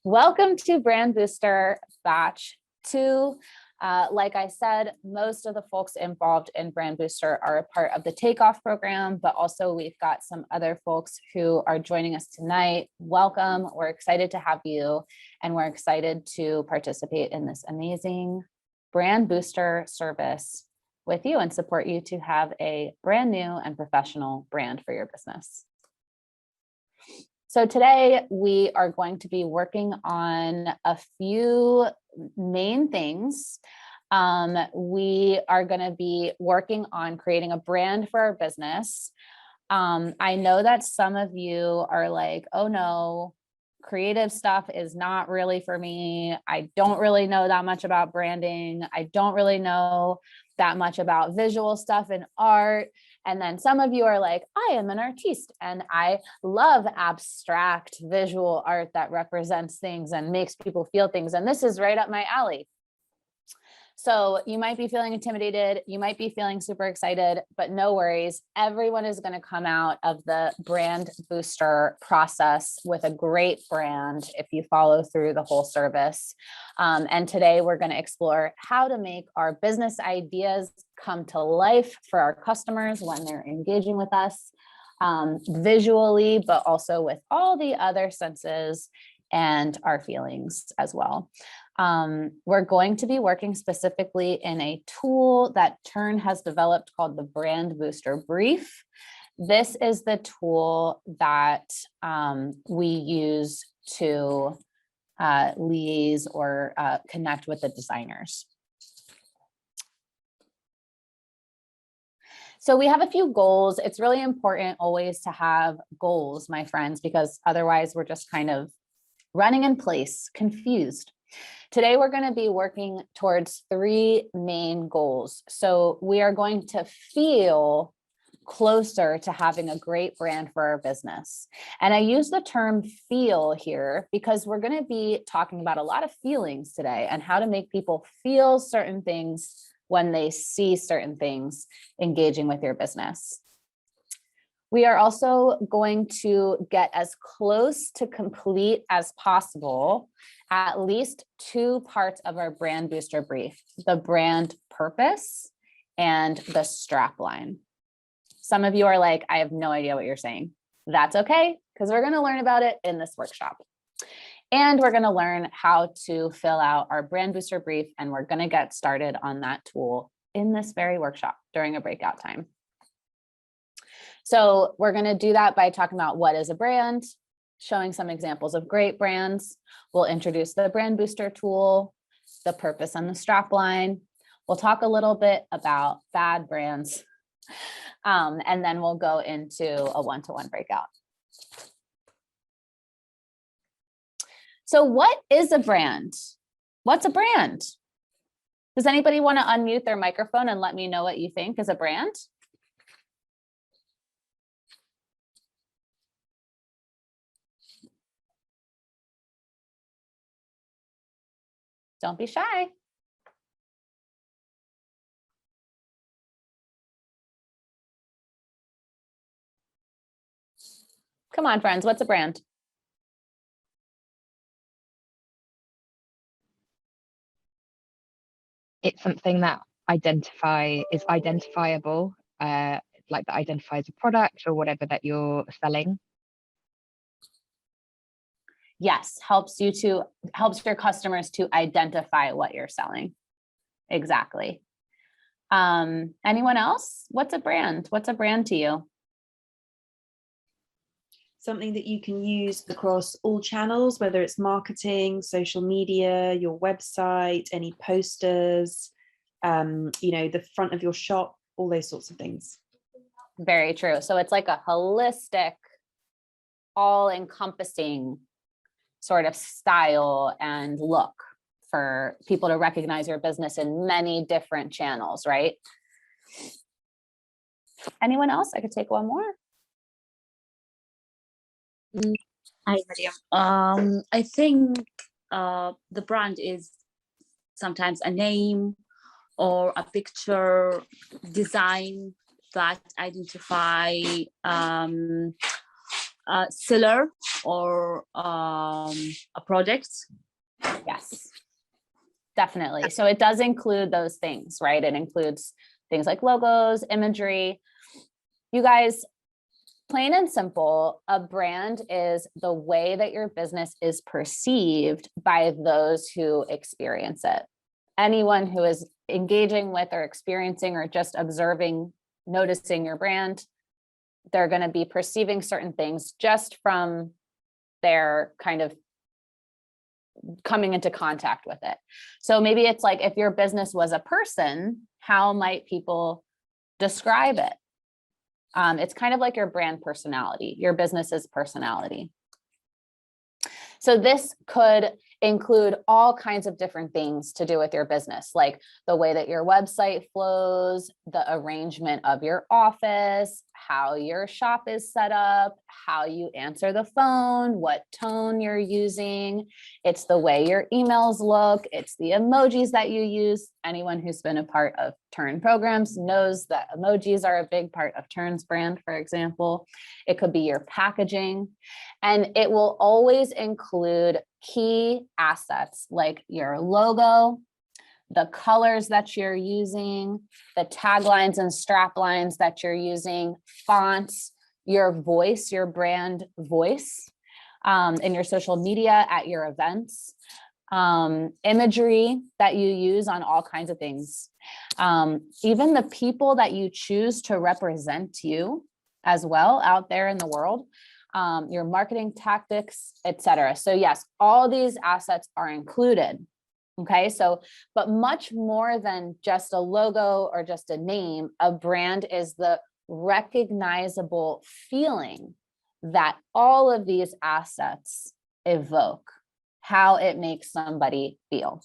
Welcome to Brand Booster Batch 2. Like I said, most of the folks involved in Brand Booster are a part of the Takeoff program, but also we've got some other folks who are joining us tonight. Welcome. We're excited to have you, and we're excited to participate in this amazing Brand Booster service with you and support you to have a brand new and professional brand for your business. So today we are going to be working on a few main things. We are going to be working on creating a brand for our business. I know that some of you are like, oh no, creative stuff is not really for me. I don't really know that much about branding. I don't really know that much about visual stuff and art. And then some of you are like, I am an artiste and I love abstract visual art that represents things and makes people feel things. And this is right up my alley. So you might be feeling intimidated. You might be feeling super excited, but no worries. Everyone is going to come out of the Brand Booster process with a great brand if you follow through the whole service. And today we're going to explore how to make our business ideas come to life for our customers when they're engaging with us visually, but also with all the other senses and our feelings as well. We're going to be working specifically in a tool that Turn has developed called the Brand Booster Brief. This is the tool that we use to liaise or connect with the designers. So we have a few goals. It's really important always to have goals, my friends, because otherwise we're just kind of running in place, confused. Today, we're going to be working towards three main goals. So we are going to feel closer to having a great brand for our business. And I use the term feel here because we're going to be talking about a lot of feelings today and how to make people feel certain things when they see certain things engaging with your business. We are also going to get as close to complete as possible, at least two parts of our Brand Booster Brief, the brand purpose and the strap line. Some of you are like, I have no idea what you're saying. That's okay, because we're going to learn about it in this workshop. And we're going to learn how to fill out our Brand Booster Brief, and we're going to get started on that tool in this very workshop during a breakout time. So we're going to do that by talking about what is a brand, showing some examples of great brands. We'll introduce the Brand Booster tool, the purpose and the strap line. We'll talk a little bit about bad brands, and then we'll go into a one-to-one breakout. So what is a brand? What's a brand? Does anybody want to unmute their microphone and let me know what you think is a brand? Don't be shy. Come on, friends, what's a brand? It's something that is identifiable, like that identifies a product or whatever that you're selling. Yes, helps your customers to identify what you're selling. Exactly. Anyone else? What's a brand? What's a brand to you? Something that you can use across all channels, whether it's marketing, social media, your website, any posters, the front of your shop, all those sorts of things. Very true. So it's like a holistic, all-encompassing sort of style and look for people to recognize your business in many different channels, right? Anyone else? I could take one more. Hi, Mariam. I think the brand is sometimes a name or a picture design that identify seller or a product. Yes, definitely. So it does include those things, right? It includes things like logos, imagery. You guys, plain and simple, a brand is the way that your business is perceived by those who experience it. Anyone who is engaging with or experiencing or just observing, noticing your brand, they're going to be perceiving certain things just from their kind of coming into contact with it. So maybe it's like, if your business was a person, how might people describe it? It's kind of like your brand personality, your business's personality. So this could include all kinds of different things to do with your business, like the way that your website flows, the arrangement of your office, how your shop is set up, how you answer the phone, what tone you're using. It's the way your emails look. It's the emojis that you use. Anyone who's been a part of Turn programs knows that emojis are a big part of Turn's brand, for example. It could be your packaging, and it will always include key assets like your logo, the colors that you're using, the taglines and strap lines that you're using, fonts, your voice, your brand voice, in your social media, at your events, imagery that you use on all kinds of things. Even the people that you choose to represent you as well out there in the world, your marketing tactics, etc. So yes, all these assets are included. Okay, so, but much more than just a logo or just a name, a brand is the recognizable feeling that all of these assets evoke, how it makes somebody feel.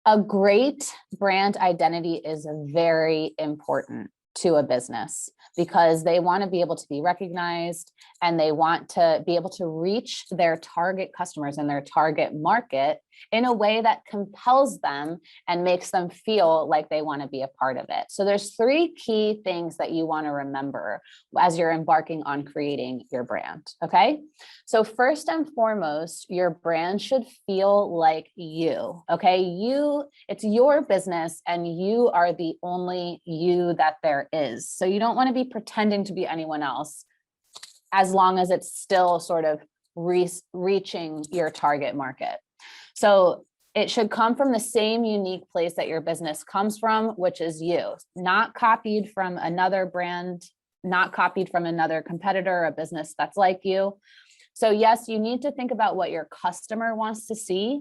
A great brand identity is very important to a business because they want to be able to be recognized and they want to be able to reach their target customers and their target market in a way that compels them and makes them feel like they want to be a part of it. So there's three key things that you want to remember as you're embarking on creating your brand. Okay. So first and foremost, your brand should feel like you. Okay. It's your business and you are the only you that there is. So you don't want to be pretending to be anyone else, as long as it's still sort of reaching your target market. So it should come from the same unique place that your business comes from, which is you, not copied from another brand, not copied from another competitor, a business that's like you. So yes, you need to think about what your customer wants to see.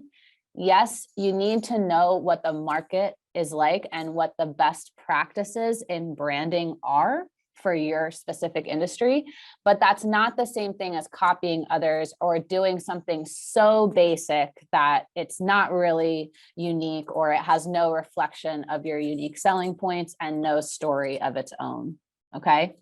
Yes, you need to know what the market is like and what the best practices in branding are for your specific industry, but that's not the same thing as copying others or doing something so basic that it's not really unique or it has no reflection of your unique selling points and no story of its own. Okay.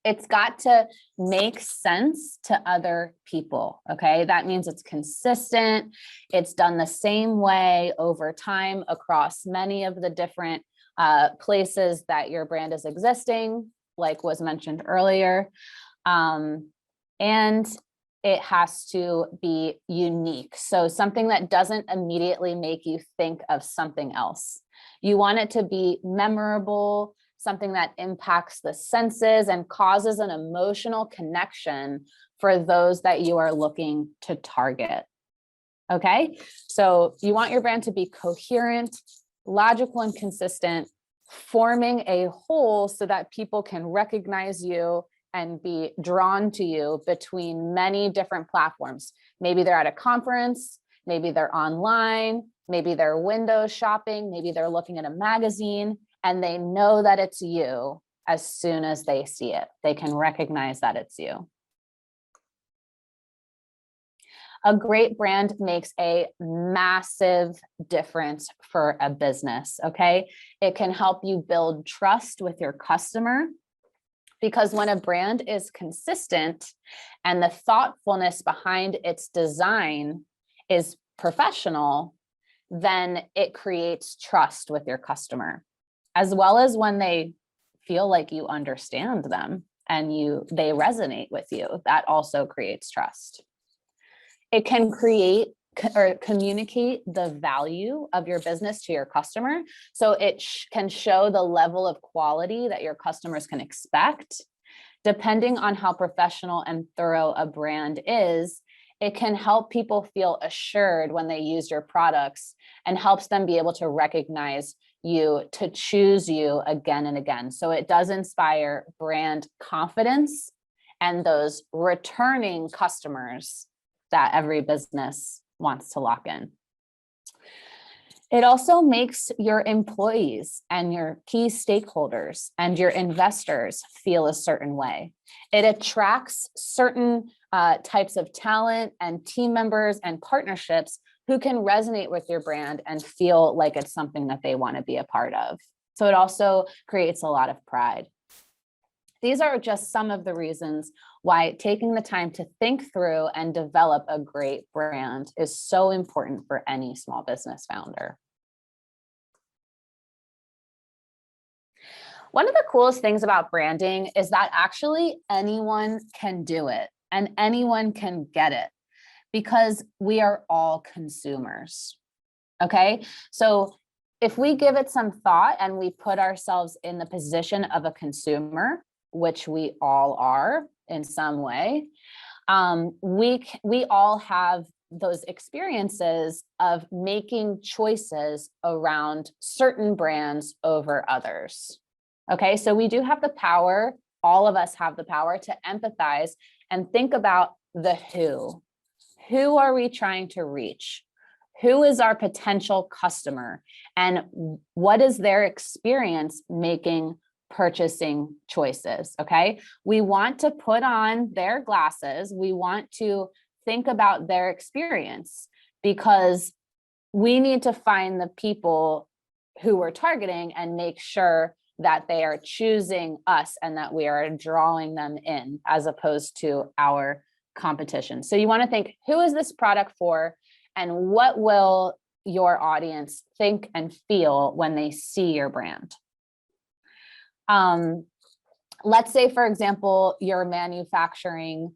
It's got to make sense to other people. Okay. That means it's consistent. It's done the same way over time across many of the different places that your brand is existing, like was mentioned earlier. And it has to be unique. So something that doesn't immediately make you think of something else. You want it to be memorable, something that impacts the senses and causes an emotional connection for those that you are looking to target. Okay, so you want your brand to be coherent, logical, and consistent, forming a whole so that people can recognize you and be drawn to you between many different platforms. Maybe they're at a conference, maybe they're online, maybe they're window shopping, maybe they're looking at a magazine, and they know that it's you as soon as they see it. They can recognize that it's you. A great brand makes a massive difference for a business, okay? It can help you build trust with your customer, because when a brand is consistent and the thoughtfulness behind its design is professional, then it creates trust with your customer, as well as when they feel like you understand them and they resonate with you, that also creates trust. It can create or communicate the value of your business to your customer. So it can show the level of quality that your customers can expect. Depending on how professional and thorough a brand is, it can help people feel assured when they use your products and helps them be able to recognize you, to choose you again and again. So it does inspire brand confidence and those returning customers that every business wants to lock in. It also makes your employees and your key stakeholders and your investors feel a certain way. It attracts certain types of talent and team members and partnerships who can resonate with your brand and feel like it's something that they want to be a part of. So it also creates a lot of pride. These are just some of the reasons why taking the time to think through and develop a great brand is so important for any small business founder. One of the coolest things about branding is that actually anyone can do it and anyone can get it because we are all consumers. Okay, so if we give it some thought and we put ourselves in the position of a consumer, which we all are in some way, we all have those experiences of making choices around certain brands over others. Okay, so we do have the power, all of us have the power to empathize and think about the who. Who are we trying to reach? Who is our potential customer? And what is their experience making purchasing choices? Okay, we want to put on their glasses. We want to think about their experience because we need to find the people who we're targeting and make sure that they are choosing us and that we are drawing them in as opposed to our competition. So you want to think, who is this product for and what will your audience think and feel when they see your brand? Let's say, for example, you're manufacturing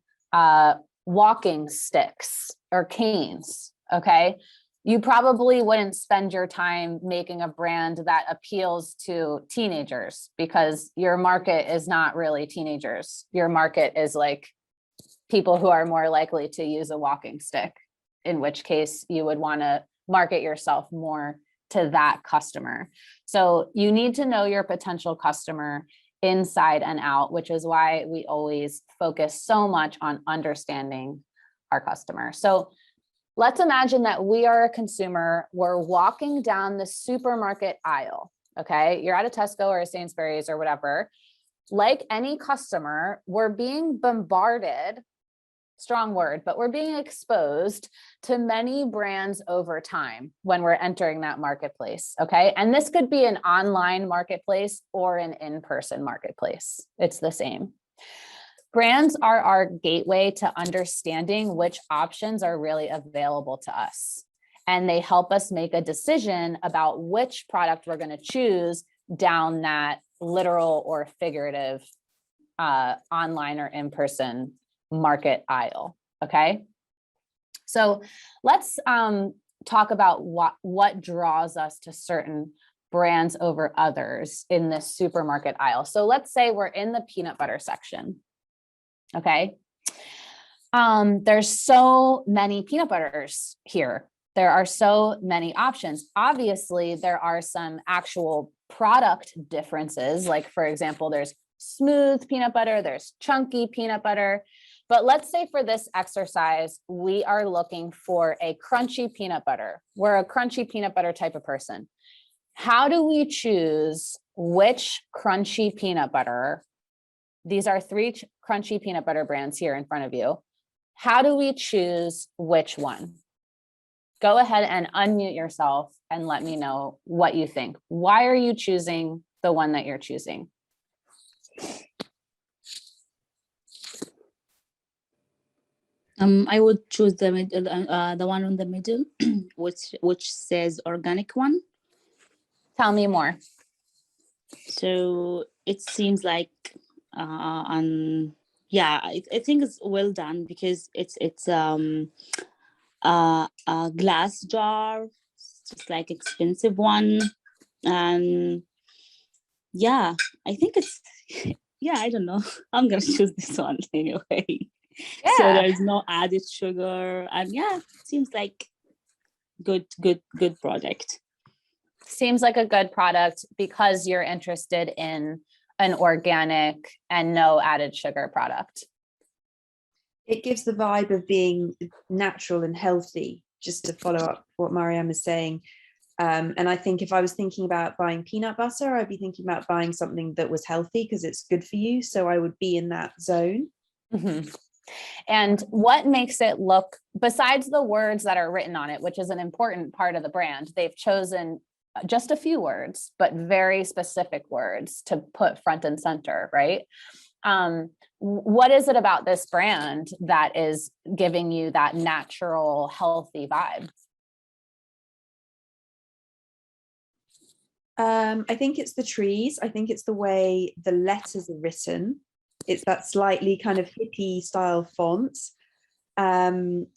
walking sticks or canes, okay? You probably wouldn't spend your time making a brand that appeals to teenagers because your market is not really teenagers. Your market is like people who are more likely to use a walking stick, in which case you would want to market yourself more to that customer. So you need to know your potential customer inside and out, which is why we always focus so much on understanding our customer. So let's imagine that we are a consumer. We're walking down the supermarket aisle, okay? You're at a Tesco or a Sainsbury's or whatever. Like any customer, we're being bombarded, strong word, but we're being exposed to many brands over time when we're entering that marketplace, okay? And this could be an online marketplace or an in-person marketplace. It's the same. Brands are our gateway to understanding which options are really available to us. And they help us make a decision about which product we're going to choose down that literal or figurative online or in-person market aisle. Okay. So let's talk about what draws us to certain brands over others in this supermarket aisle. So let's say we're in the peanut butter section. Okay. There's so many peanut butters here. There are so many options. Obviously, there are some actual product differences. Like, for example, there's smooth peanut butter, there's chunky peanut butter. But let's say for this exercise, we are looking for a crunchy peanut butter. We're a crunchy peanut butter type of person. How do we choose which crunchy peanut butter? These are 3 crunchy peanut butter brands here in front of you. How do we choose which one? Go ahead and unmute yourself and let me know what you think. Why are you choosing the one that you're choosing? I would choose the one on the middle, which says organic one. Tell me more. So it seems like and yeah, I think it's well done because it's a glass jar, it's just like expensive one, and yeah, I think it's yeah, I don't know. I'm gonna choose this one anyway. So Yeah, there's no added sugar, and yeah, seems like good product. seems like a good product because you're interested in an organic and no added sugar product. It gives the vibe of being natural and healthy, just to follow up what Mariam is saying. And I think if I was thinking about buying peanut butter, I'd be thinking about buying something that was healthy because it's good for you. So I would be in that zone. Mhm. And what makes it look, besides the words that are written on it, which is an important part of the brand, they've chosen just a few words, but very specific words to put front and center, right? What is it about this brand that is giving you that natural, healthy vibe? I think it's the trees. I think it's the way the letters are written. It's that slightly kind of hippie style font. And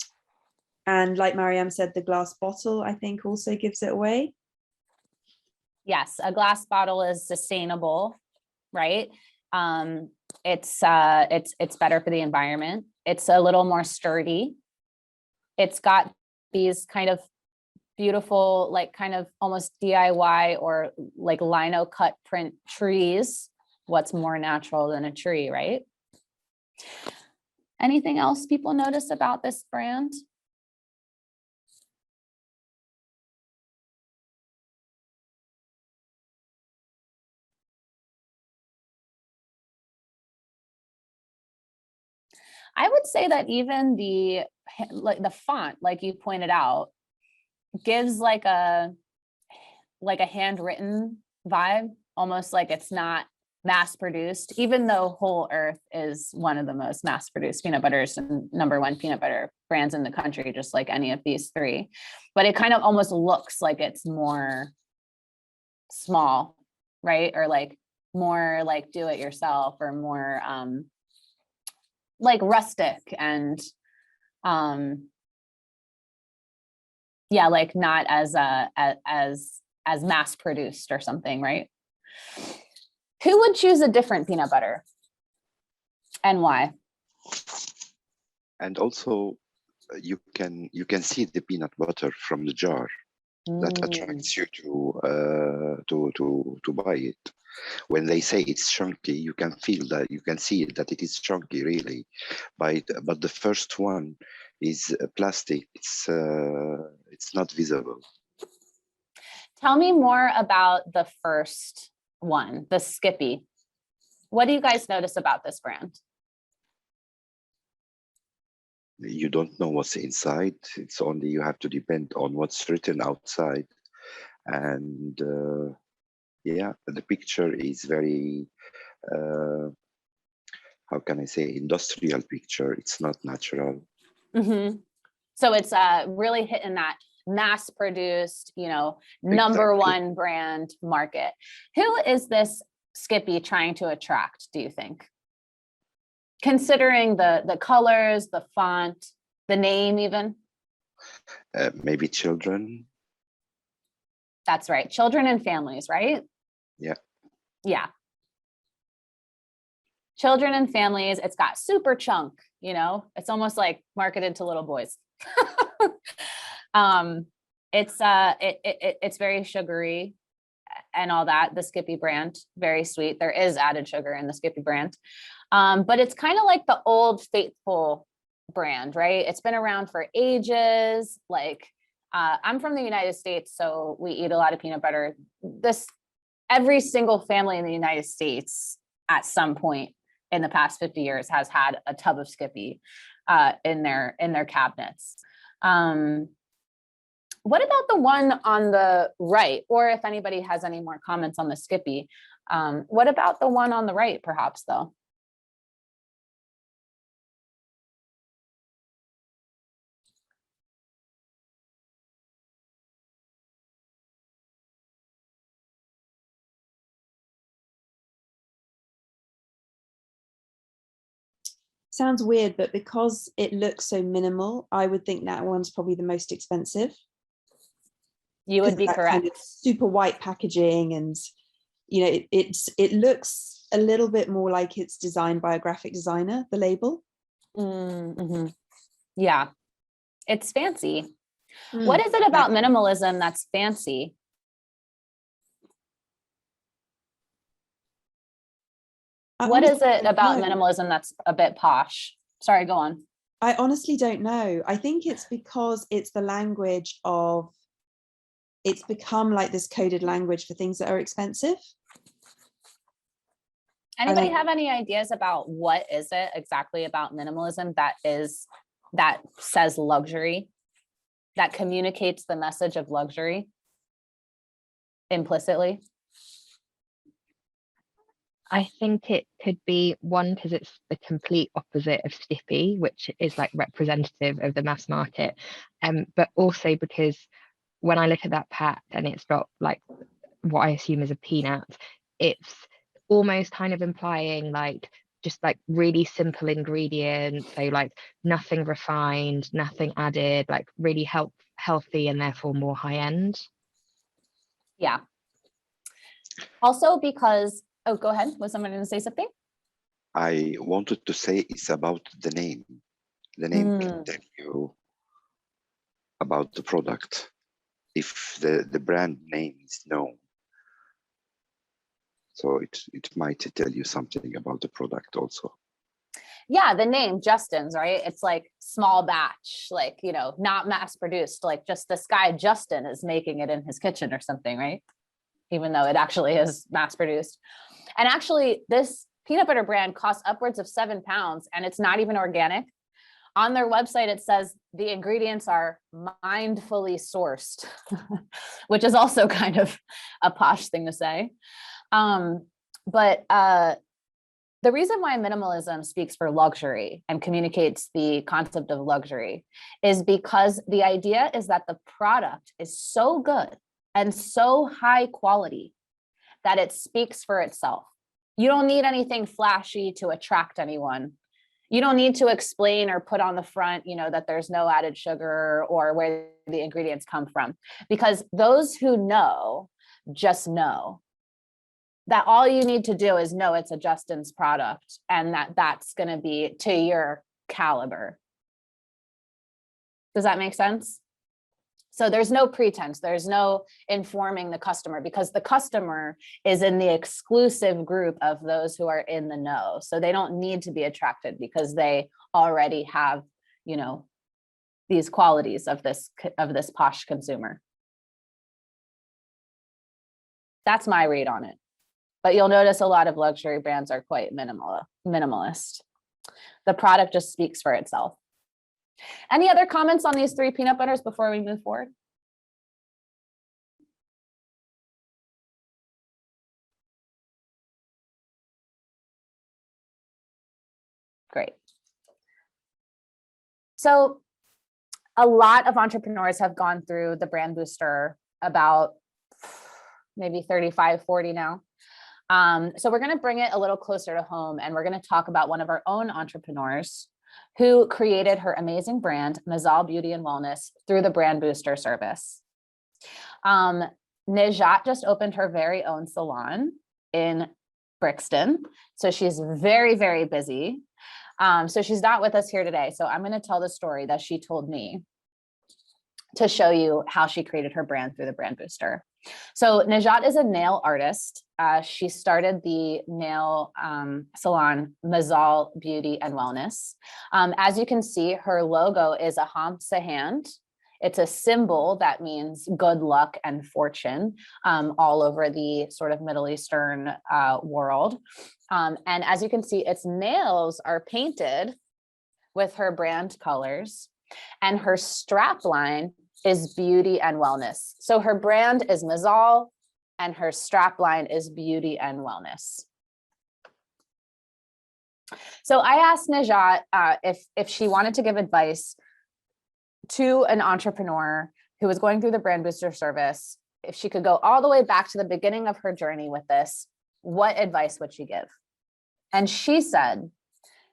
like Mariam said, the glass bottle, I think, also gives it away. Yes, a glass bottle is sustainable, right? It's better for the environment. It's a little more sturdy. It's got these kind of beautiful, like kind of almost DIY or like lino cut print trees. What's more natural than a tree, right? Anything else people notice about this brand? I would say that even the font, like you pointed out, gives like a handwritten vibe, almost like it's not mass produced, even though Whole Earth is one of the most mass produced peanut butters and #1 peanut butter brands in the country, just like any of these three. But it kind of almost looks like it's more small, right? Or like more like do it yourself, or more like rustic and yeah, like not as mass produced or something, right? Who would choose a different peanut butter and why? And also, you can see the peanut butter from the jar. That attracts you to buy it. When they say it's chunky, you can feel that, you can see that it is chunky really. But the first one is plastic. It's not visible. Tell me more about the first one, the Skippy. What do you guys notice about this brand? You don't know what's inside. It's only, you have to depend on what's written outside. And yeah, the picture is very how can I say, industrial picture. It's not natural. Mm-hmm. So it's really hitting that mass produced, #1 brand market. Who is this Skippy trying to attract, do you think? Considering the colors, the font, the name even? Maybe children. That's right. Children and families, right? Yeah. Yeah. Children and families. It's got super chunk, it's almost like marketed to little boys. It's very sugary and all that. The Skippy brand, very sweet. There is added sugar in the Skippy brand. But it's kind of like the old faithful brand, right? It's been around for ages. Like I'm from the United States, so we eat a lot of peanut butter. Every single family in the United States at some point in the past 50 years has had a tub of Skippy in their cabinets. What about the one on the right? Or if anybody has any more comments on the Skippy, what about the one on the right, perhaps, though? Sounds weird, but because it looks so minimal, I would think that one's probably the most expensive. You would be That correct. kind of super white packaging, and you know, it looks a little bit more like it's designed by a graphic designer, the label. Mm-hmm. Yeah, it's fancy. Mm, What is it about exactly. minimalism that's fancy? What is honestly it don't about know. minimalism that's a bit posh? Sorry, go on. I honestly don't know. I think it's because it's the language of, it's become like this coded language for things that are expensive. Anybody have any ideas about what is it exactly about minimalism that says luxury, that communicates the message of luxury implicitly? I think it could be one, because it's the complete opposite of stiffy, which is like representative of the mass market. But also because when I look at that pack and it's got like what I assume is a peanut, it's almost kind of implying like just like really simple ingredients. So like nothing refined, nothing added, like really healthy and therefore more high end. Yeah. Also because, oh, go ahead. Was someone going to say something? I wanted to say it's about the name. The name can tell you about the product if the brand name is known. So it might tell you something about the product also. Yeah, the name Justin's, right? It's like small batch, like, you know, not mass produced, like just this guy Justin is making it in his kitchen or something, right? Even though it actually is mass produced. And actually this peanut butter brand costs upwards of £7 and it's not even organic. On their website, it says the ingredients are mindfully sourced, which is also kind of a posh thing to say. But the reason why minimalism speaks for luxury and communicates the concept of luxury is because the idea is that the product is so good and so high quality that it speaks for itself. You don't need anything flashy to attract anyone. You don't need to explain or put on the front, you know, that there's no added sugar or where the ingredients come from, because those who know just know that all you need to do is know it's a Justin's product and that's going to be to your caliber. Does that make sense? So there's no pretense, there's no informing the customer, because the customer is in the exclusive group of those who are in the know. So they don't need to be attracted because they already have, you know, these qualities of this posh consumer. That's my read on it. But you'll notice a lot of luxury brands are quite minimalist. The product just speaks for itself. Any other comments on these three peanut butters before we move forward? Great. So a lot of entrepreneurs have gone through the BrandBooster, about maybe 35, 40 now. So we're going to bring it a little closer to home, and we're going to talk about one of our own entrepreneurs who created her amazing brand, Mazal Beauty and Wellness, through the BrandBooster service. Najat just opened her very own salon in Brixton. So she's very, very busy. So she's not with us here today. So I'm going to tell the story that she told me to show you how she created her brand through the BrandBooster. So Najat is a nail artist. She started the nail salon Mazal Beauty and Wellness. As you can see, her logo is a hamsa hand. It's a symbol that means good luck and fortune all over the sort of Middle Eastern world. And as you can see, its nails are painted with her brand colors, and her strap line is beauty and wellness. So her brand is Mazal and her strap line is beauty and wellness. So I asked Najat if she wanted to give advice to an entrepreneur who was going through the BrandBooster service, if she could go all the way back to the beginning of her journey with this, what advice would she give? And she said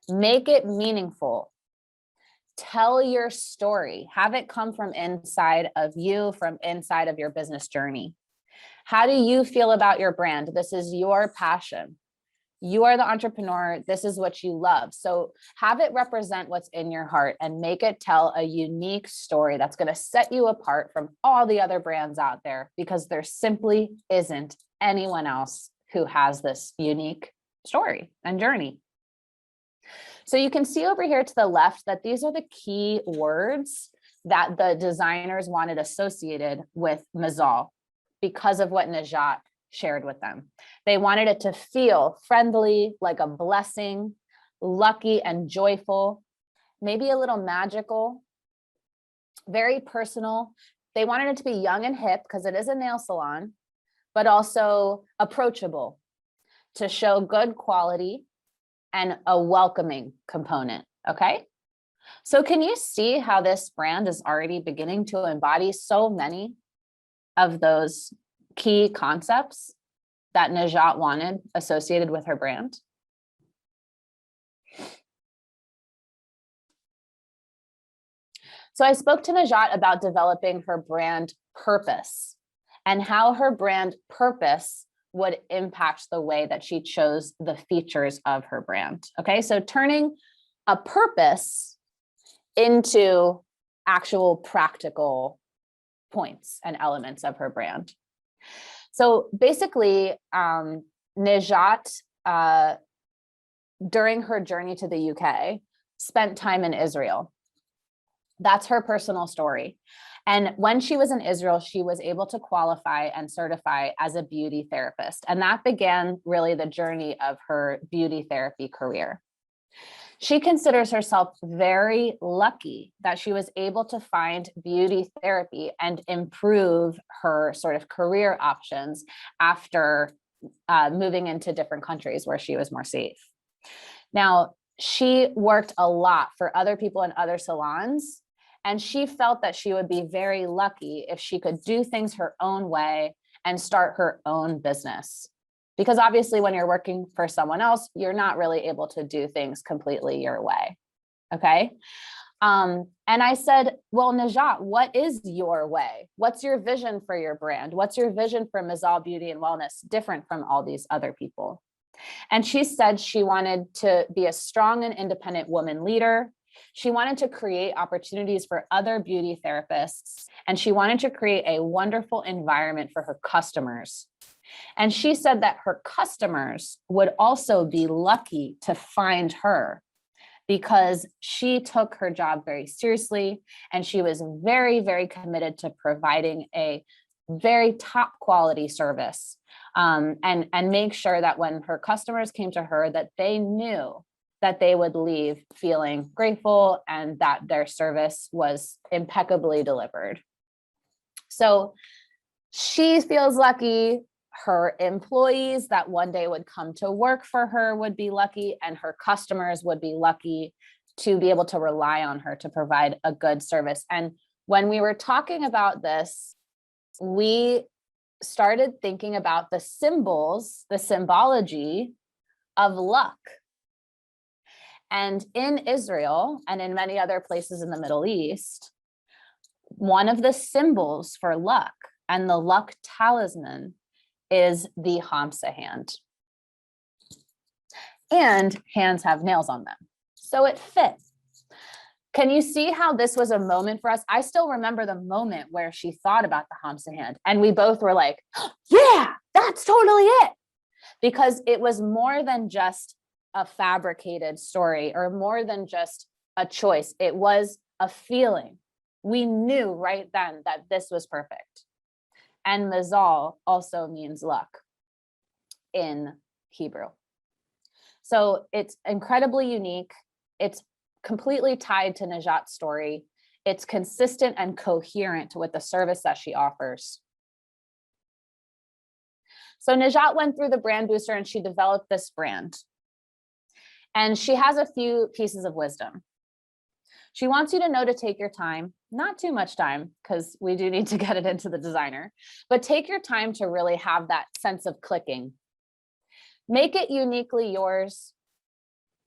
Make it meaningful. Tell your story. Have it come from inside of you, from inside of your business journey. How do you feel about your brand? This is your passion. You are the entrepreneur. This is what you love. So have it represent what's in your heart and make it tell a unique story that's going to set you apart from all the other brands out there, because there simply isn't anyone else who has this unique story and journey. So you can see over here to the left that these are the key words that the designers wanted associated with Mazal because of what Najat shared with them. They wanted it to feel friendly, like a blessing, lucky and joyful, maybe a little magical, very personal. They wanted it to be young and hip because it is a nail salon, but also approachable, to show good quality and a welcoming component. Okay. So can you see how this brand is already beginning to embody so many of those key concepts that Najat wanted associated with her brand? So I spoke to Najat about developing her brand purpose and how her brand purpose would impact the way that she chose the features of her brand. Okay, so turning a purpose into actual practical points and elements of her brand. So basically, Najat, during her journey to the UK, spent time in Israel. That's her personal story. And when she was in Israel, she was able to qualify and certify as a beauty therapist. And that began really the journey of her beauty therapy career. She considers herself very lucky that she was able to find beauty therapy and improve her sort of career options after moving into different countries where she was more safe. Now, she worked a lot for other people in other salons, and she felt that she would be very lucky if she could do things her own way and start her own business. Because obviously when you're working for someone else, you're not really able to do things completely your way. Okay. And I said, well, Najat, what is your way? What's your vision for your brand? What's your vision for Mazal Beauty and Wellness different from all these other people? And she said she wanted to be a strong and independent woman leader. She wanted to create opportunities for other beauty therapists, and she wanted to create a wonderful environment for her customers. And she said that her customers would also be lucky to find her because she took her job very seriously, and she was very, very committed to providing a very top quality service, and make sure that when her customers came to her, that they knew that they would leave feeling grateful and that their service was impeccably delivered. So she feels lucky. Her employees that one day would come to work for her would be lucky, and her customers would be lucky to be able to rely on her to provide a good service. And when we were talking about this, we started thinking about the symbols, the symbology of luck. And in Israel and in many other places in the Middle East, one of the symbols for luck and the luck talisman is the Hamsa hand. And hands have nails on them, so it fits. Can you see how this was a moment for us? I still remember the moment where she thought about the Hamsa hand, and we both were like, yeah, that's totally it. Because it was more than just a fabricated story or more than just a choice. It was a feeling. We knew right then that this was perfect. And Mazal also means luck in Hebrew. So it's incredibly unique. It's completely tied to Najat's story. It's consistent and coherent with the service that she offers. So Najat went through the BrandBooster and she developed this brand. And she has a few pieces of wisdom. She wants you to know to take your time, not too much time, because we do need to get it into the designer, but take your time to really have that sense of clicking. Make it uniquely yours.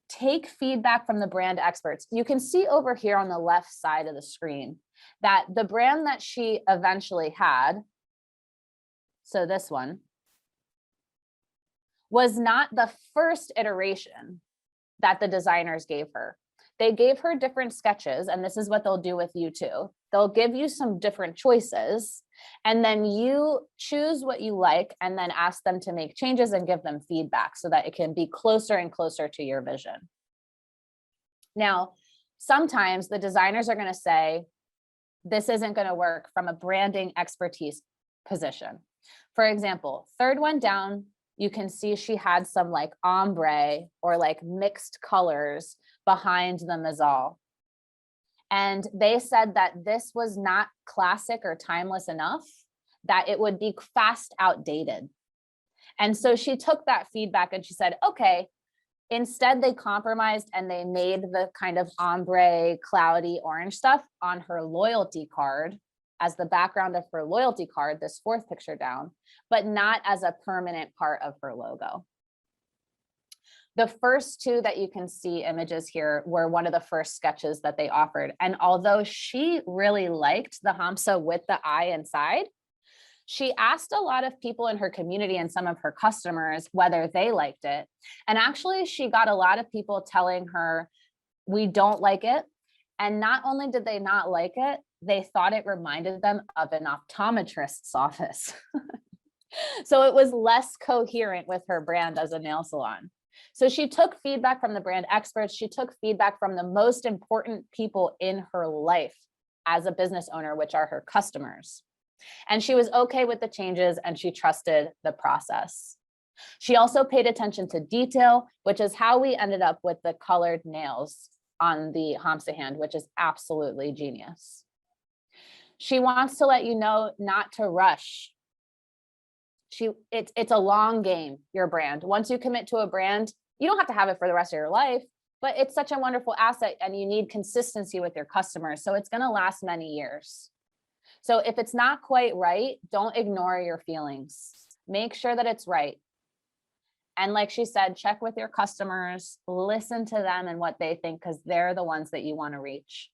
take feedback from the brand experts. You can see over here on the left side of the screen that the brand that she eventually had, so this one, was not the first iteration that the designers gave her. They gave her different sketches, and this is what they'll do with you too. They'll give you some different choices, and then you choose what you like and then ask them to make changes and give them feedback so that it can be closer and closer to your vision. Now, sometimes the designers are going to say, this isn't going to work from a branding expertise position. For example, third one down, you can see she had some like ombre or like mixed colors behind the mezal. And they said that this was not classic or timeless enough, that it would be fast outdated. And so she took that feedback and she said, okay, instead they compromised and they made the kind of ombre, cloudy orange stuff on her loyalty card as the background of her loyalty card, this fourth picture down, but not as a permanent part of her logo. The first two that you can see images here were one of the first sketches that they offered. And although she really liked the Hamsa with the eye inside, she asked a lot of people in her community and some of her customers whether they liked it. And actually, she got a lot of people telling her, we don't like it. And not only did they not like it, they thought it reminded them of an optometrist's office. So it was less coherent with her brand as a nail salon. So she took feedback from the brand experts. She took feedback from the most important people in her life as a business owner, which are her customers. And she was okay with the changes and she trusted the process. She also paid attention to detail, which is how we ended up with the colored nails on the Hamsa hand, which is absolutely genius. She wants to let you know not to rush. It's a long game, your brand. Once you commit to a brand, you don't have to have it for the rest of your life, but it's such a wonderful asset and you need consistency with your customers. So it's going to last many years. So if it's not quite right, don't ignore your feelings. Make sure that it's right. And like she said, check with your customers, listen to them and what they think, because they're the ones that you want to reach.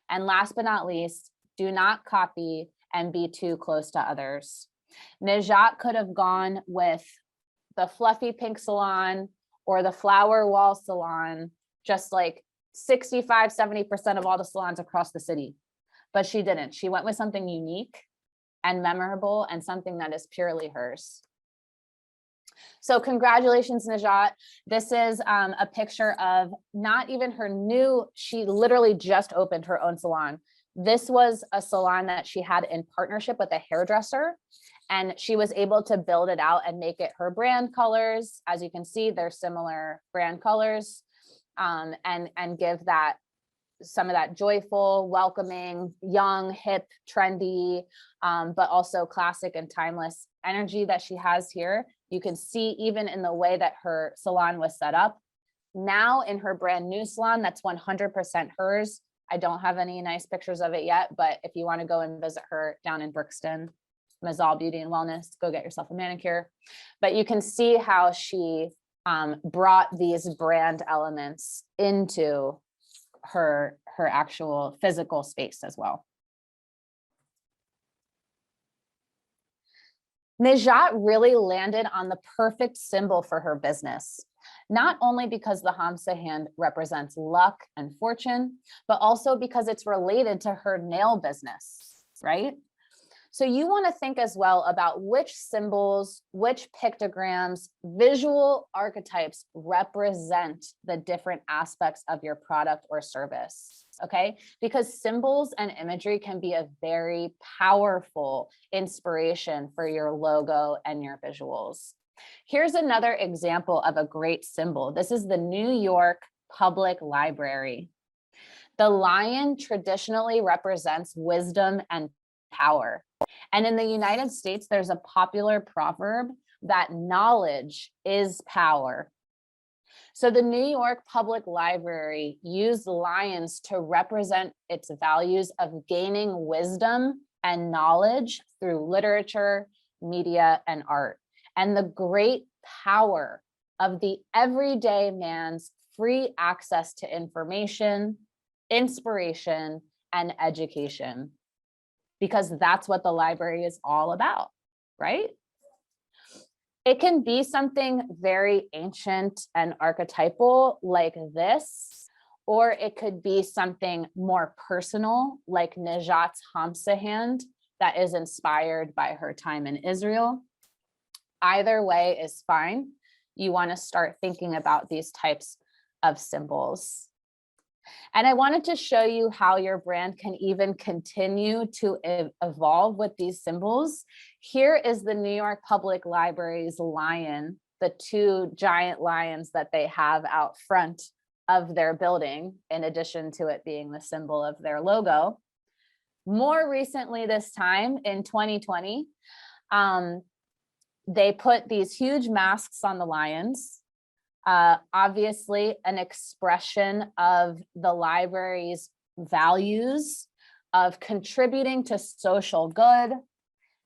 And last but not least, do not copy and be too close to others. Najat could have gone with the fluffy pink salon or the flower wall salon, just like 65, 70% of all the salons across the city. But she didn't. She went with something unique and memorable and something that is purely hers. So congratulations, Najat. This is a picture of not even her new, she literally just opened her own salon. This was a salon that she had in partnership with a hairdresser, and she was able to build it out and make it her brand colors. As you can see, they're similar brand colors, and give that some of that joyful, welcoming, young, hip, trendy, but also classic and timeless energy that she has here. You can see even in the way that her salon was set up. Now in her brand new salon, that's 100% hers. I don't have any nice pictures of it yet, but if you want to go and visit her down in Brixton, Mazal Beauty and Wellness, go get yourself a manicure. But you can see how she brought these brand elements into her actual physical space as well. Najat really landed on the perfect symbol for her business, not only because the Hamsa hand represents luck and fortune, but also because it's related to her nail business, right? So you want to think as well about which symbols, which pictograms, visual archetypes represent the different aspects of your product or service, okay? Because symbols and imagery can be a very powerful inspiration for your logo and your visuals. Here's another example of a great symbol. This is the New York Public Library. The lion traditionally represents wisdom and power. And in the United States, there's a popular proverb that knowledge is power. So the New York Public Library used lions to represent its values of gaining wisdom and knowledge through literature, media, and art, and the great power of the everyday man's free access to information, inspiration, and education, because that's what the library is all about, right? It can be something very ancient and archetypal like this, or it could be something more personal like Najat's Hamsahand that is inspired by her time in Israel. Either way is fine. You want to start thinking about these types of symbols. And I wanted to show you how your brand can even continue to evolve with these symbols. Here is the New York Public Library's lion, the two giant lions that they have out front of their building, in addition to it being the symbol of their logo. More recently this time in 2020, they put these huge masks on the lions. Obviously an expression of the library's values of contributing to social good,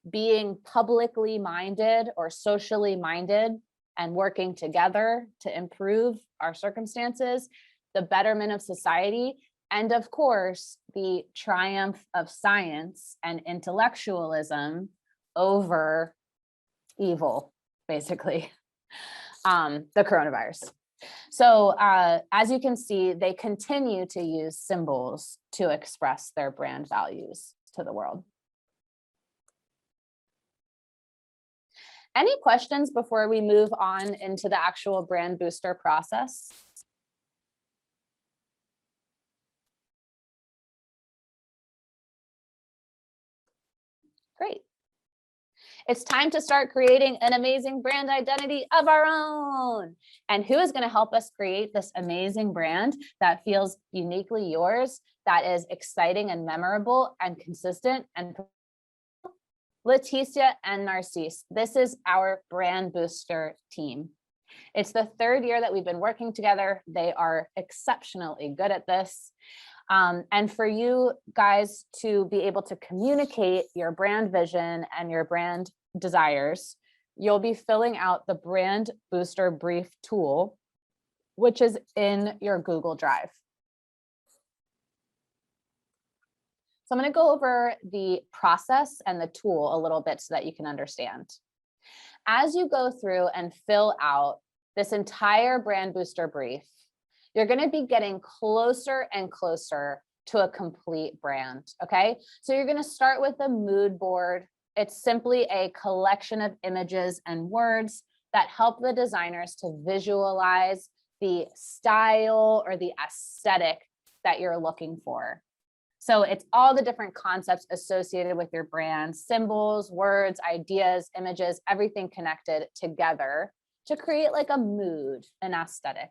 being publicly minded or socially minded, and working together to improve our circumstances, the betterment of society, and of course, the triumph of science and intellectualism over evil, basically. The coronavirus. So as you can see, they continue to use symbols to express their brand values to the world. Any questions before we move on into the actual brand booster process? Great. It's time to start creating an amazing brand identity of our own. And who is going to help us create this amazing brand that feels uniquely yours, that is exciting and memorable and consistent? And Leticia and Narcisse, this is our brand booster team. It's the third year that we've been working together. They are exceptionally good at this. And for you guys to be able to communicate your brand vision and your brand desires, you'll be filling out the Brand Booster Brief tool, which is in your Google Drive. So I'm going to go over the process and the tool a little bit so that you can understand. As you go through and fill out this entire Brand Booster Brief, you're going to be getting closer and closer to a complete brand, okay? So you're going to start with a mood board. It's simply a collection of images and words that help the designers to visualize the style or the aesthetic that you're looking for. So it's all the different concepts associated with your brand, symbols, words, ideas, images, everything connected together to create like a mood, an aesthetic.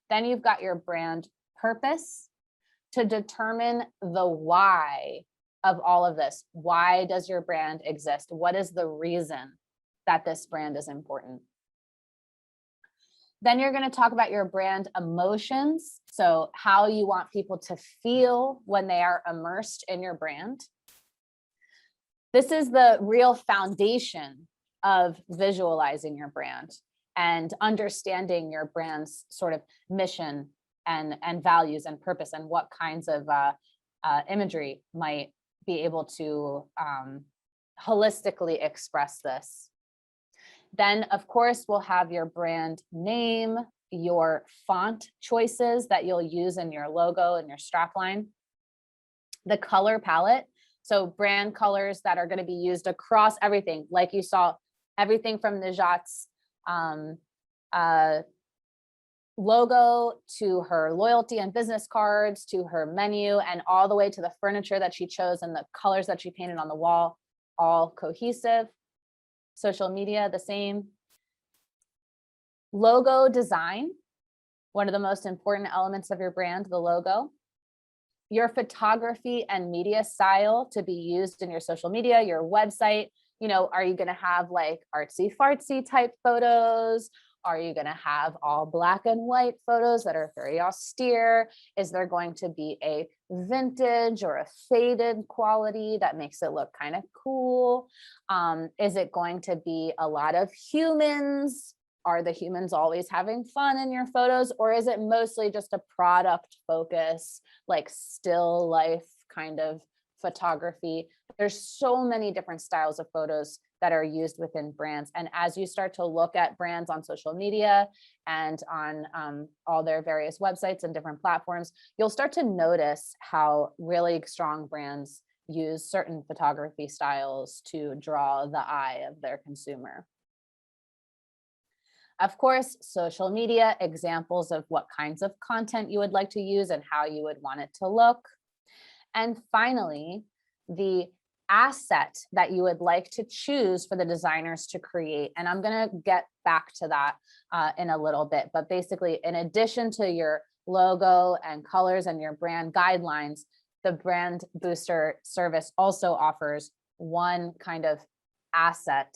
Then you've got your brand purpose to determine the why of all of this. Why does your brand exist? What is the reason that this brand is important? Then you're going to talk about your brand emotions. So how you want people to feel when they are immersed in your brand. This is the real foundation of visualizing your brand and understanding your brand's sort of mission and values and purpose, and what kinds of imagery might be able to holistically express this. Then, of course, we'll have your brand name, your font choices that you'll use in your logo and your strapline, the color palette. So brand colors that are going to be used across everything, like you saw, everything from Najat's logo to her loyalty and business cards to her menu and all the way to the furniture that she chose and the colors that she painted on the wall, all cohesive. Social media, the same. Logo design, one of the most important elements of your brand, the logo. Your photography and media style to be used in your social media, your website. You know, are you going to have like artsy fartsy type photos? Are you going to have all black and white photos that are very austere? Is there going to be a vintage or a faded quality that makes it look kind of cool? Is it going to be a lot of humans are the humans always having fun in your photos, or is it mostly just a product focus, like still life kind of photography? There's so many different styles of photos that are used within brands. And as you start to look at brands on social media and on all their various websites and different platforms, you'll start to notice how really strong brands use certain photography styles to draw the eye of their consumer. Of course, social media, examples of what kinds of content you would like to use and how you would want it to look. And finally, the asset that you would like to choose for the designers to create. And I'm going to get back to that in a little bit. But basically, in addition to your logo and colors and your brand guidelines, the BrandBooster service also offers one kind of asset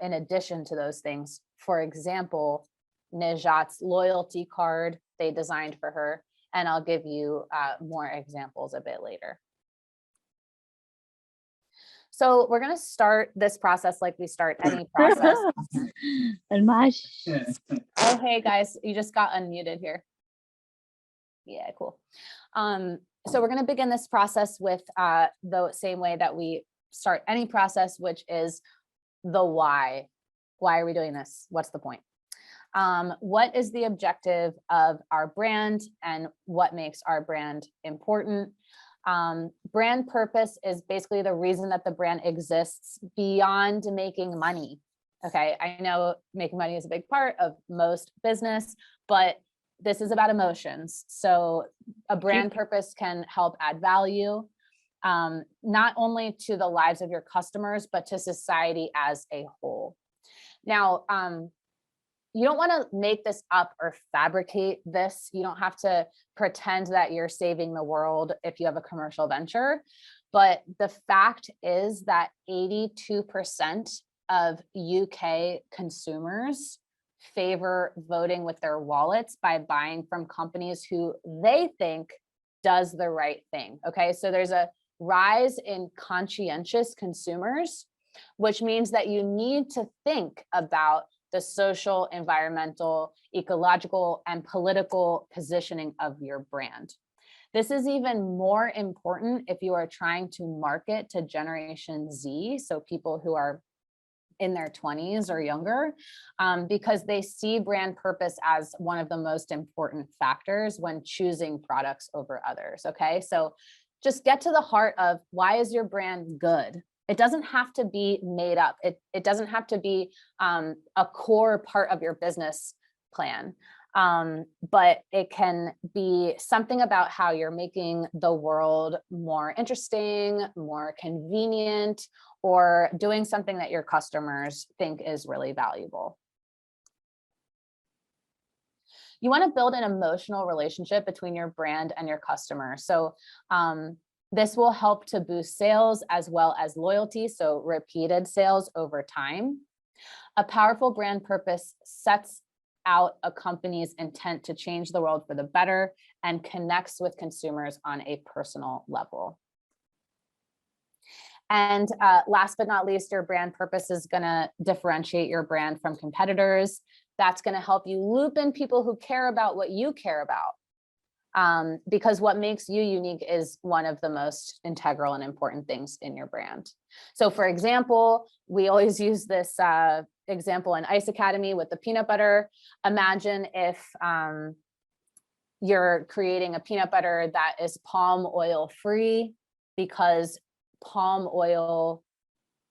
in addition to those things. For example, Najat's loyalty card they designed for her. And I'll give you more examples a bit later. So we're going to start this process like we start any process. Oh, hey guys, you just got unmuted here. Yeah, cool. So we're going to begin this process with the same way that we start any process, which is the why. Why are we doing this? What's the point? What is the objective of our brand and what makes our brand important? Brand purpose is basically the reason that the brand exists beyond making money. Okay, I know making money is a big part of most business, but this is about emotions. So a brand purpose can help add value, not only to the lives of your customers, but to society as a whole. Now, you don't want to make this up or fabricate this. You don't have to pretend that you're saving the world if you have a commercial venture. But the fact is that 82% of UK consumers favor voting with their wallets by buying from companies who they think does the right thing. Okay, so there's a rise in conscientious consumers, which means that you need to think about the social, environmental, ecological, and political positioning of your brand. This is even more important if you are trying to market to Generation Z, so people who are in their 20s or younger, because they see brand purpose as one of the most important factors when choosing products over others, okay? So just get to the heart of why is your brand good? It doesn't have to be made up. It doesn't have to be a core part of your business plan, but it can be something about how you're making the world more interesting, more convenient, or doing something that your customers think is really valuable. You want to build an emotional relationship between your brand and your customer. So this will help to boost sales as well as loyalty, so repeated sales over time. A powerful brand purpose sets out a company's intent to change the world for the better and connects with consumers on a personal level. And last but not least, your brand purpose is going to differentiate your brand from competitors. That's going to help you loop in people who care about what you care about. Because what makes you unique is one of the most integral and important things in your brand. So for example, we always use this example in Ice Academy with the peanut butter. Imagine if you're creating a peanut butter that is palm oil free, because palm oil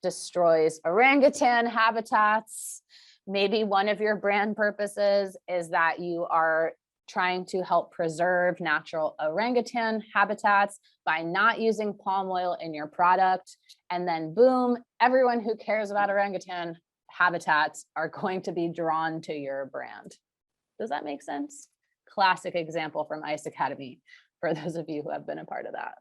destroys orangutan habitats. Maybe one of your brand purposes is that you are trying to help preserve natural orangutan habitats by not using palm oil in your product. And then boom, everyone who cares about orangutan habitats are going to be drawn to your brand. Does that make sense? Classic example from Ice Academy for those of you who have been a part of that.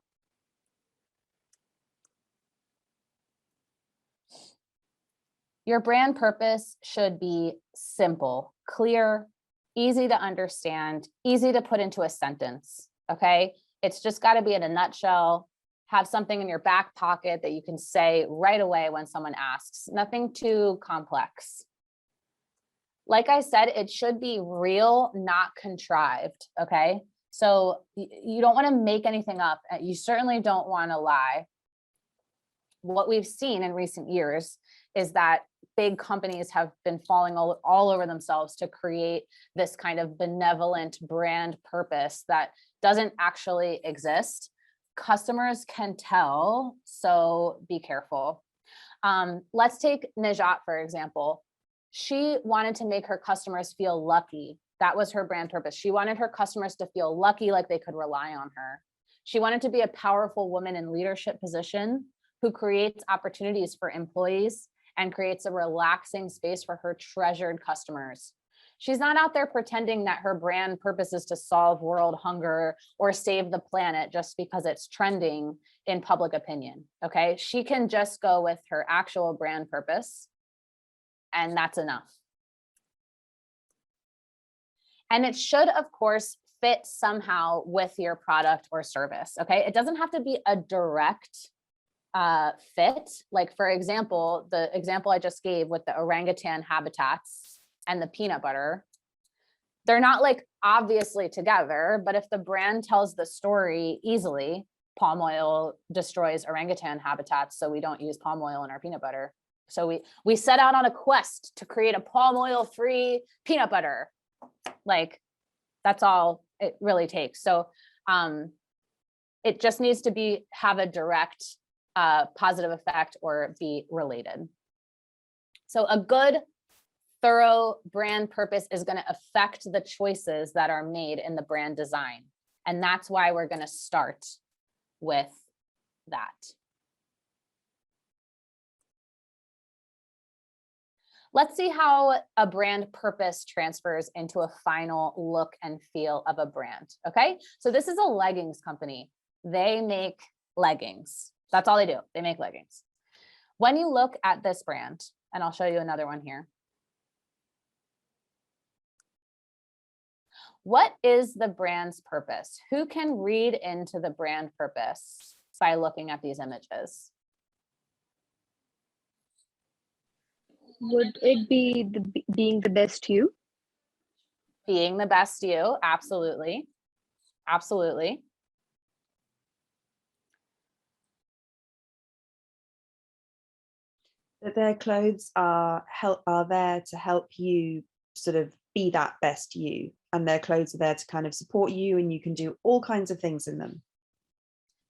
Your brand purpose should be simple, clear, easy to understand, easy to put into a sentence, okay? It's just got to be in a nutshell. Have something in your back pocket that you can say right away when someone asks, nothing too complex. Like I said, it should be real, not contrived, okay? So you don't want to make anything up. You certainly don't want to lie. What we've seen in recent years is that big companies have been falling all over themselves to create this kind of benevolent brand purpose that doesn't actually exist. Customers can tell, so be careful. Let's take Najat, for example. She wanted to make her customers feel lucky. That was her brand purpose. She wanted her customers to feel lucky, like they could rely on her. She wanted to be a powerful woman in leadership position who creates opportunities for employees and creates a relaxing space for her treasured customers. She's not out there pretending that her brand purpose is to solve world hunger or save the planet just because it's trending in public opinion, okay? She can just go with her actual brand purpose, and that's enough. And it should, of course, fit somehow with your product or service, okay? It doesn't have to be a direct fit. Like, for example, the example I just gave with the orangutan habitats and the peanut butter, they're not like obviously together, but if the brand tells the story easily, palm oil destroys orangutan habitats, so we don't use palm oil in our peanut butter. So we set out on a quest to create a palm oil free peanut butter. Like, that's all it really takes. So it just needs to have a direct positive effect or be related. So a good, thorough brand purpose is going to affect the choices that are made in the brand design. And that's why we're going to start with that. Let's see how a brand purpose transfers into a final look and feel of a brand, okay? So this is a leggings company. They make leggings. That's all they do. They make leggings. When you look at this brand, and I'll show you another one here. What is the brand's purpose? Who can read into the brand purpose by looking at these images? Would it be being the best you? Being the best you, absolutely. Absolutely. That their clothes are there to help you sort of be that best you, and their clothes are there to kind of support you, and you can do all kinds of things in them.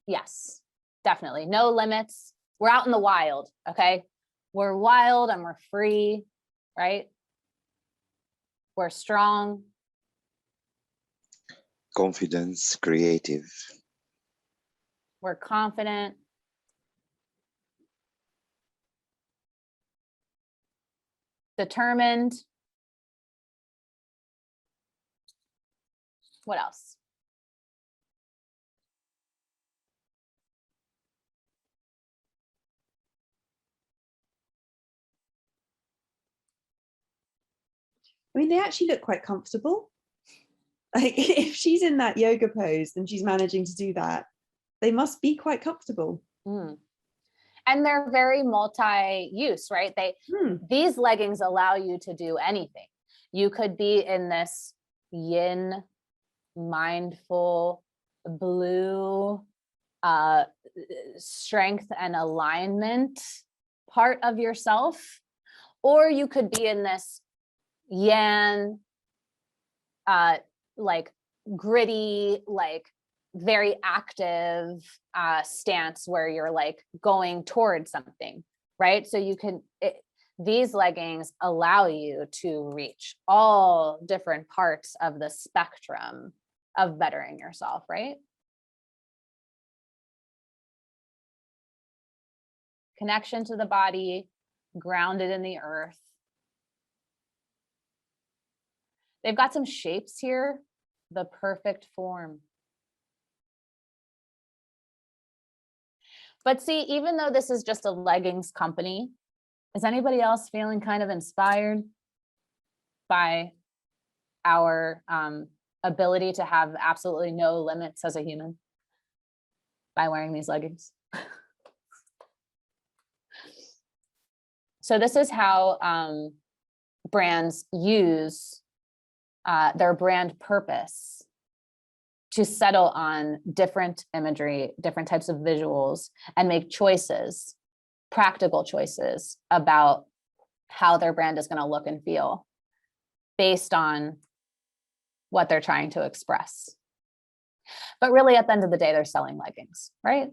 Yes, definitely. No limits. We're out in the wild, okay? We're wild and we're free, right? We're strong. Confidence, creative. We're confident. Determined. What else? I mean, they actually look quite comfortable. Like, if she's in that yoga pose and she's managing to do that, they must be quite comfortable. Mm. And they're very multi-use, right? These leggings allow you to do anything. You could be in this yin, mindful, blue, strength and alignment part of yourself, or you could be in this yang, like gritty, like very active stance where you're like going towards something, right? So you can, these leggings allow you to reach all different parts of the spectrum of bettering yourself, right? Connection to the body, grounded in the earth. They've got some shapes here, the perfect form. But see, even though this is just a leggings company, is anybody else feeling kind of inspired by our ability to have absolutely no limits as a human by wearing these leggings? So this is how brands use their brand purpose to settle on different imagery, different types of visuals, and make choices, practical choices about how their brand is going to look and feel based on what they're trying to express. But really, at the end of the day, they're selling leggings, right?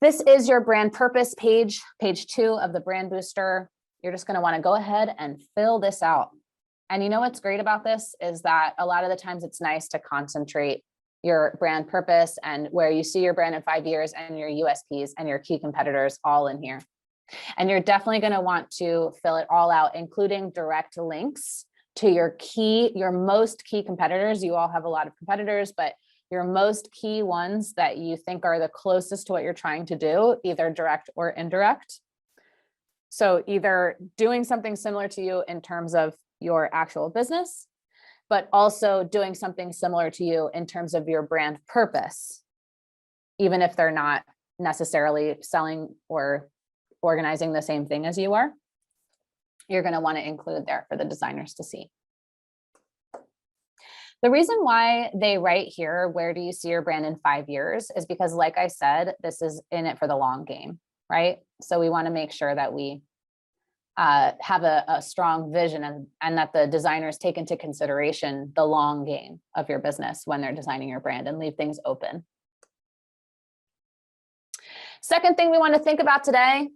This is your brand purpose page, page 2 of the Brand Booster. You're just going to want to go ahead and fill this out. And you know what's great about this is that a lot of the times it's nice to concentrate your brand purpose and where you see your brand in 5 years and your USPs and your key competitors all in here. And you're definitely going to want to fill it all out, including direct links to your most key competitors. You all have a lot of competitors, but your most key ones that you think are the closest to what you're trying to do, either direct or indirect. So either doing something similar to you in terms of your actual business, but also doing something similar to you in terms of your brand purpose, even if they're not necessarily selling or organizing the same thing as you are. You're going to want to include there for the designers to see. The reason why they write here, where do you see your brand in 5 years, is because, like I said, this is in it for the long game, right? So we want to make sure that we have a strong vision and that the designers take into consideration the long game of your business when they're designing your brand and leave things open. Second thing we want to think about today,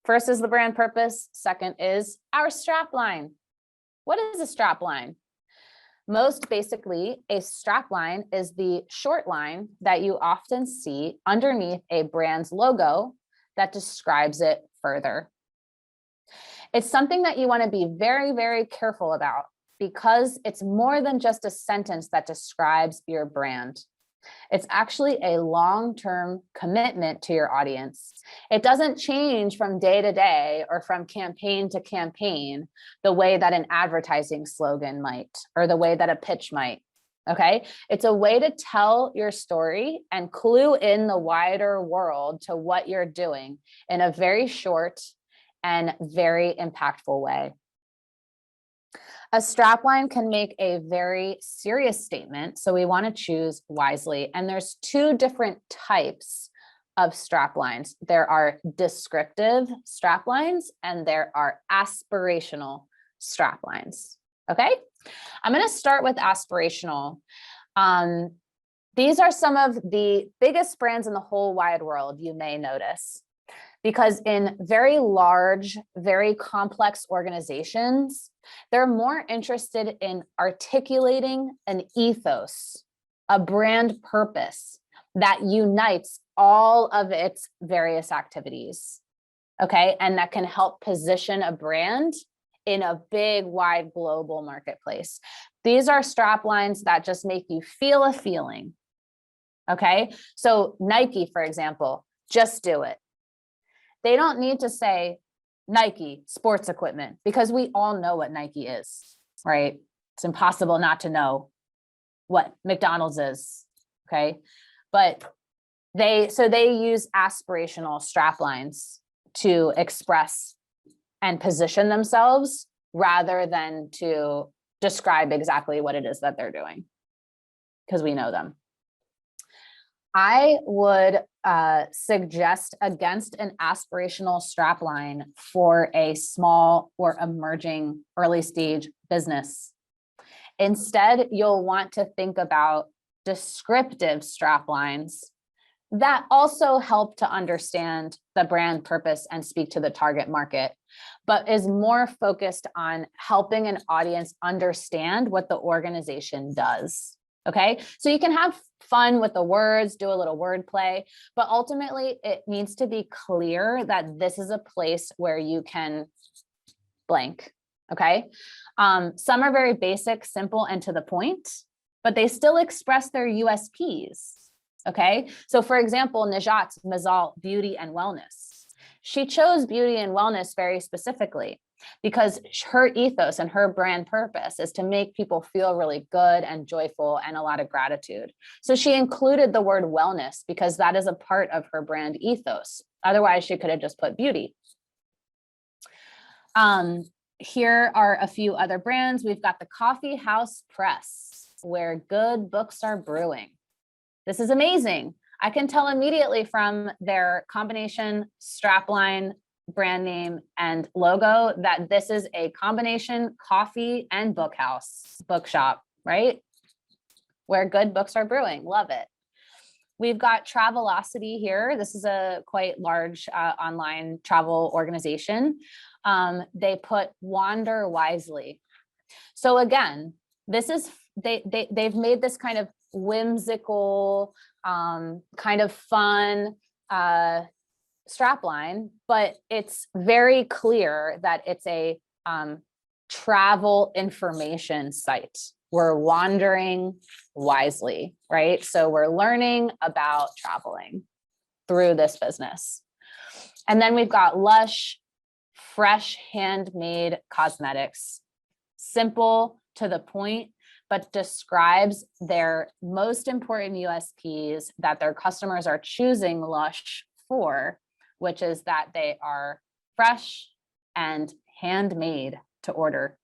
first is the brand purpose. Second is our strap line. What is a strap line? Most basically, a strap line is the short line that you often see underneath a brand's logo that describes it further. It's something that you want to be very, very careful about because it's more than just a sentence that describes your brand. It's actually a long-term commitment to your audience. It doesn't change from day to day or from campaign to campaign the way that an advertising slogan might, or the way that a pitch might. Okay, it's a way to tell your story and clue in the wider world to what you're doing in a very short and very impactful way. A strapline can make a very serious statement, so we want to choose wisely. And there's 2 different types of straplines. There are descriptive straplines and there are aspirational straplines. Okay, I'm going to start with aspirational. These are some of the biggest brands in the whole wide world, you may notice. Because in very large, very complex organizations, they're more interested in articulating an ethos, a brand purpose that unites all of its various activities, okay? And that can help position a brand in a big, wide global marketplace. These are strap lines that just make you feel a feeling, okay? So Nike, for example, just do it. They don't need to say Nike sports equipment because we all know what Nike is, right? It's impossible not to know what McDonald's is, okay? But they use aspirational straplines to express and position themselves rather than to describe exactly what it is that they're doing because we know them. I would suggest against an aspirational strapline for a small or emerging early stage business. Instead, you'll want to think about descriptive straplines that also help to understand the brand purpose and speak to the target market, but is more focused on helping an audience understand what the organization does. Okay, so you can have fun with the words, do a little wordplay, but ultimately it needs to be clear that this is a place where you can blank. Okay, some are very basic, simple, and to the point, but they still express their USPs. Okay, so for example, Najat's Mazal Beauty and Wellness. She chose beauty and wellness very specifically because her ethos and her brand purpose is to make people feel really good and joyful and a lot of gratitude. So she included the word wellness because that is a part of her brand ethos. Otherwise, she could have just put beauty. Here are a few other brands. We've got the Coffee House Press, where good books are brewing. This is amazing. I can tell immediately from their combination strapline, brand name, and logo that this is a combination coffee and bookshop, right? Where good books are brewing. Love it. We've got Travelocity here. This is a quite large online travel organization. They put wander wisely. So again, this is they've made this kind of whimsical, kind of fun strapline, but it's very clear that it's a travel information site. We're wandering wisely, right? So we're learning about traveling through this business. And then we've got Lush, fresh handmade cosmetics, simple to the point, but describes their most important USPs that their customers are choosing Lush for, which is that they are fresh and handmade to order.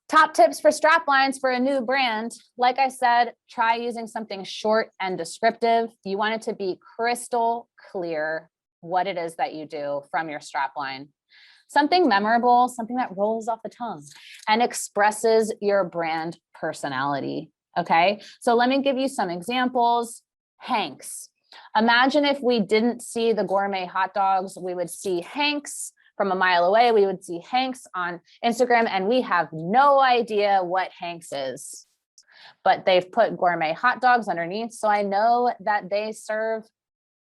Top tips for straplines for a new brand. Like I said, try using something short and descriptive. You want it to be crystal clear what it is that you do from your strapline. Something memorable, something that rolls off the tongue and expresses your brand personality. Okay, so let me give you some examples. Hanks. Imagine if we didn't see the gourmet hot dogs, we would see Hanks from a mile away. We would see Hanks on Instagram and we have no idea what Hanks is, but they've put gourmet hot dogs underneath. So I know that they serve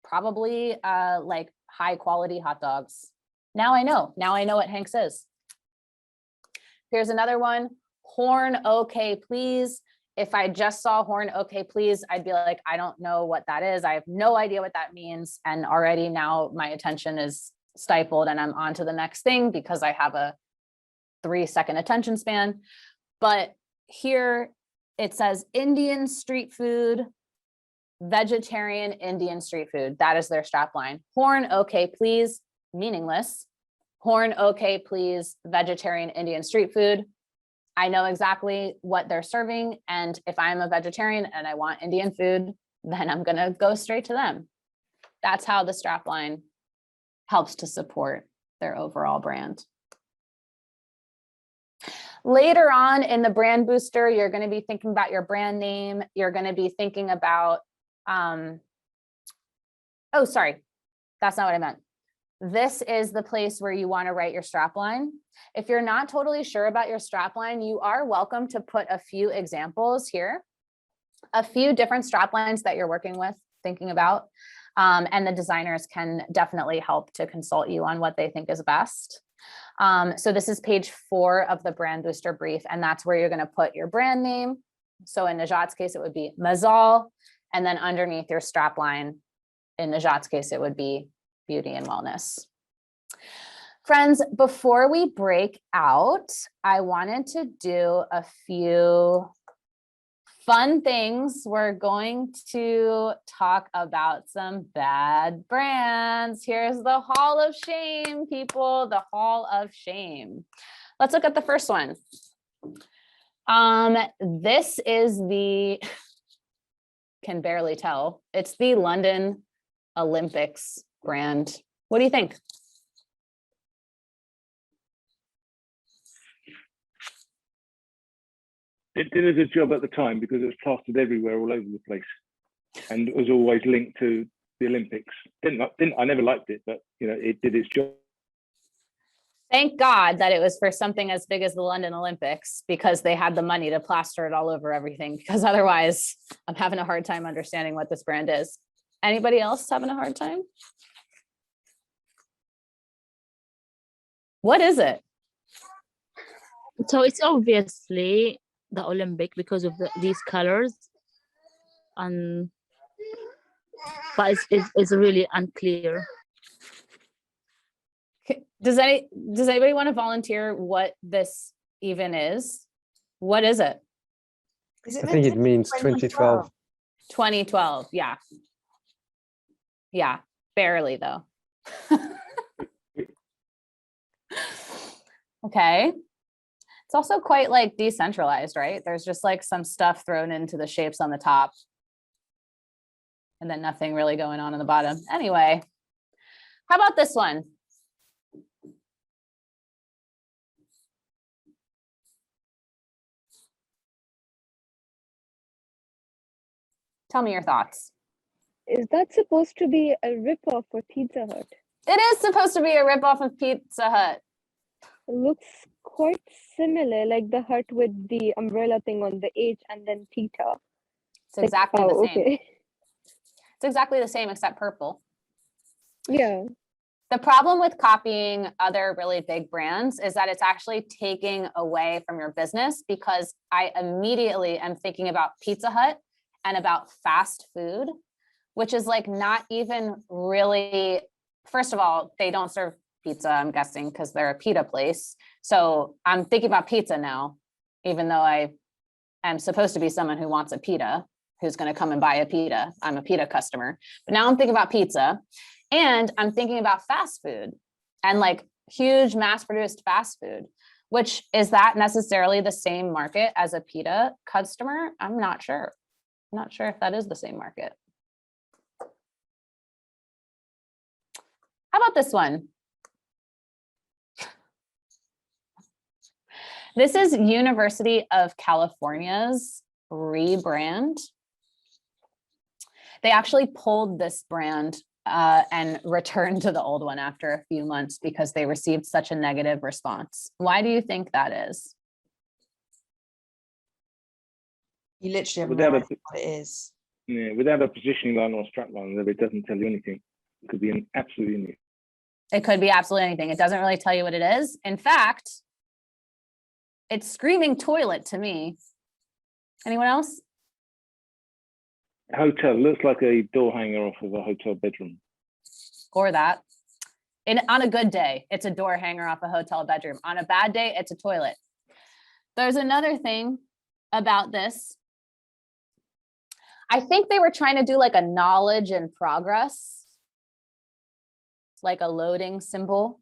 probably like high quality hot dogs. Now I know what Hanks is. Here's another one, Horn Okay Please. If I just saw Horn Okay Please, I'd be like, I don't know what that is. I have no idea what that means. And already now my attention is stifled and I'm on to the next thing because I have a 3-second attention span. But here it says Indian street food, vegetarian Indian street food. That is their strapline. Horn Okay Please, meaningless. Horn Okay Please, vegetarian Indian street food. I know exactly what they're serving. And if I'm a vegetarian and I want Indian food, then I'm going to go straight to them. That's how the strapline helps to support their overall brand. Later on in the brand booster, you're going to be thinking about your brand name. You're going to be thinking about, oh, sorry, that's not what I meant. This is the place where you want to write your strapline. If you're not totally sure about your strapline, you are welcome to put a few examples here, a few different straplines that you're working with, thinking about, and the designers can definitely help to consult you on what they think is best. So this is page 4 of the brand booster brief, and that's where you're going to put your brand name. So in Najat's case, it would be Mazal, and then underneath your strapline, in Najat's case, it would be Beauty and Wellness. Friends, before we break out, I wanted to do a few fun things. We're going to talk about some bad brands. Here's the Hall of Shame, people, the Hall of Shame. Let's look at the first one. This is the, can barely tell, it's the London Olympics brand. What do you think? It did a good job at the time because it was plastered everywhere, all over the place, and it was always linked to the Olympics. I never liked it, but you know, it did its job. Thank God that it was for something as big as the London Olympics, because they had the money to plaster it all over everything, because otherwise I'm having a hard time understanding what this brand is. Anybody else having a hard time? What is it? So it's obviously the Olympic because of these colors, and but it's really unclear. Does anybody want to volunteer what this even is? What is it? I think it means 2012. 2012, yeah. Yeah, barely though. Okay. It's also quite like decentralized, right? There's just like some stuff thrown into the shapes on the top and then nothing really going on the bottom. Anyway, how about this one? Tell me your thoughts. Is that supposed to be a ripoff for Pizza Hut? It is supposed to be a ripoff of Pizza Hut. It looks quite similar, like the hut with the umbrella thing on the H and then Tita. It's exactly the same. Okay. It's exactly the same except purple. Yeah. The problem with copying other really big brands is that it's actually taking away from your business, because I immediately am thinking about Pizza Hut and about fast food, which is like not even really, first of all, they don't serve pizza, I'm guessing, because they're a pita place. So I'm thinking about pizza now, even though I am supposed to be someone who wants a pita, who's going to come and buy a pita. I'm a pita customer, but now I'm thinking about pizza, and I'm thinking about fast food and like huge mass produced fast food, which is that necessarily the same market as a pita customer? I'm not sure. I'm not sure if that is the same market. How about this one? This is University of California's rebrand. They actually pulled this brand and returned to the old one after a few months because they received such a negative response. Why do you think that is? You literally have Without no a- idea what it is. Yeah, without a positioning line or strap line, it doesn't tell you anything. It could be absolutely anything. It could be absolutely anything. It doesn't really tell you what it is. In fact, it's screaming toilet to me. Anyone else? Hotel looks like a door hanger off of a hotel bedroom. Or that. On a good day, it's a door hanger off a hotel bedroom. On a bad day, it's a toilet. There's another thing about this. I think they were trying to do like a knowledge and progress, like a loading symbol.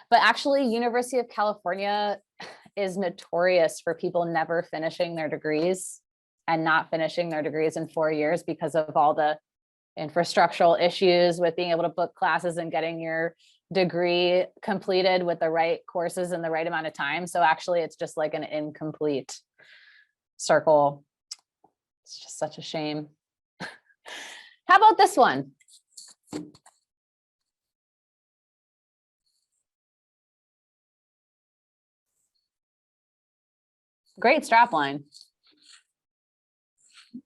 But actually, University of California is notorious for people never finishing their degrees and not finishing their degrees in 4 years because of all the infrastructural issues with being able to book classes and getting your degree completed with the right courses in the right amount of time. So actually, it's just like an incomplete circle. It's just such a shame. How about this one? Great strapline.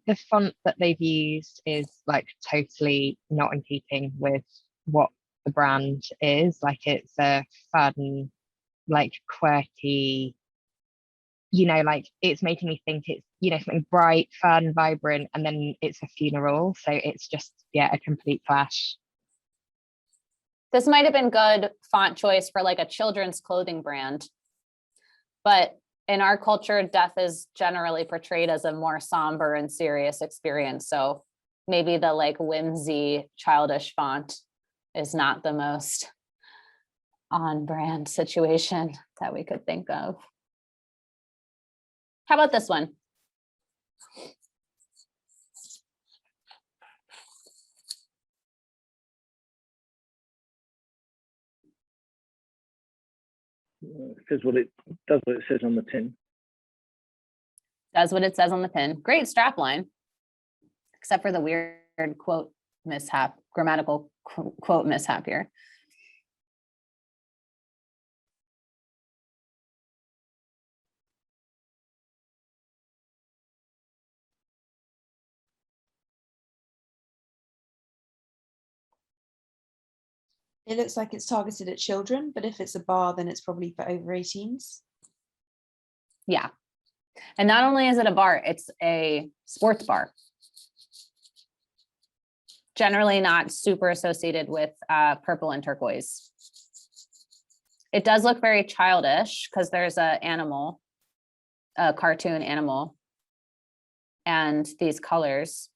The font that they've used is like totally not in keeping with what the brand is. Like it's a fun, like quirky, like it's making me think it's, something bright, fun, vibrant, and then it's a funeral. So it's just, yeah, a complete clash. This might have been good font choice for like a children's clothing brand, but in our culture, death is generally portrayed as a more somber and serious experience. So maybe the like whimsy, childish font is not the most on brand situation that we could think of. How about this one? It says what it does, what it says on the tin. Does what it says on the pin. Great strap line, except for the weird quote mishap, grammatical quote mishap here. It looks like it's targeted at children, but if it's a bar, then it's probably for over 18s. Yeah. And not only is it a bar, it's a sports bar. Generally not super associated with purple and turquoise. It does look very childish because there's an animal, a cartoon animal, and these colors.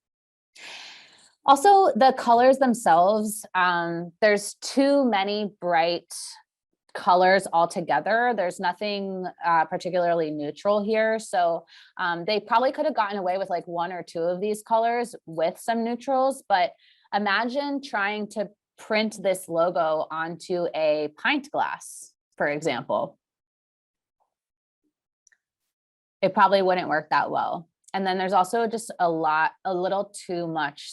Also, the colors themselves, there's too many bright colors altogether. There's nothing particularly neutral here. So they probably could have gotten away with like 1 or 2 of these colors with some neutrals, but imagine trying to print this logo onto a pint glass, for example. It probably wouldn't work that well. And then there's also just a little too much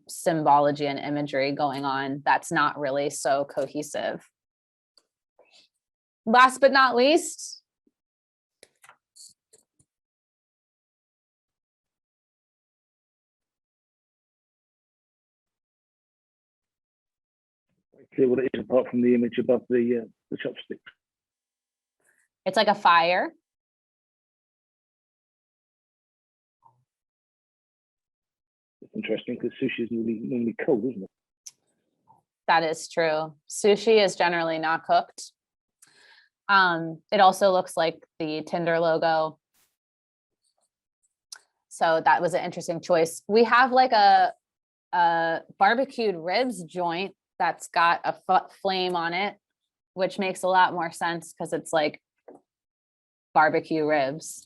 symbology and imagery going on that's not really so cohesive. Last but not least, clear what it is apart from the image above the chopsticks. it's like a fire. It's interesting because sushi is normally cold, isn't it? That is true. Sushi is generally not cooked. It also looks like the Tinder logo. So that was an interesting choice. We have like a barbecued ribs joint that's got a flame on it, which makes a lot more sense because it's like barbecue ribs.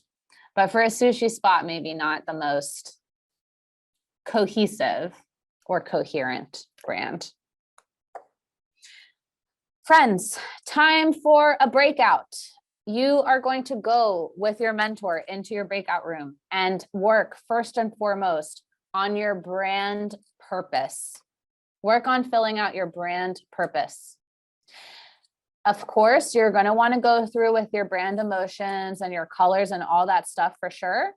But for a sushi spot, maybe not the most cohesive or coherent brand. Friends, time for a breakout. You are going to go with your mentor into your breakout room and work first and foremost on your brand purpose. Work on filling out your brand purpose. Of course, you're going to want to go through with your brand emotions and your colors and all that stuff for sure.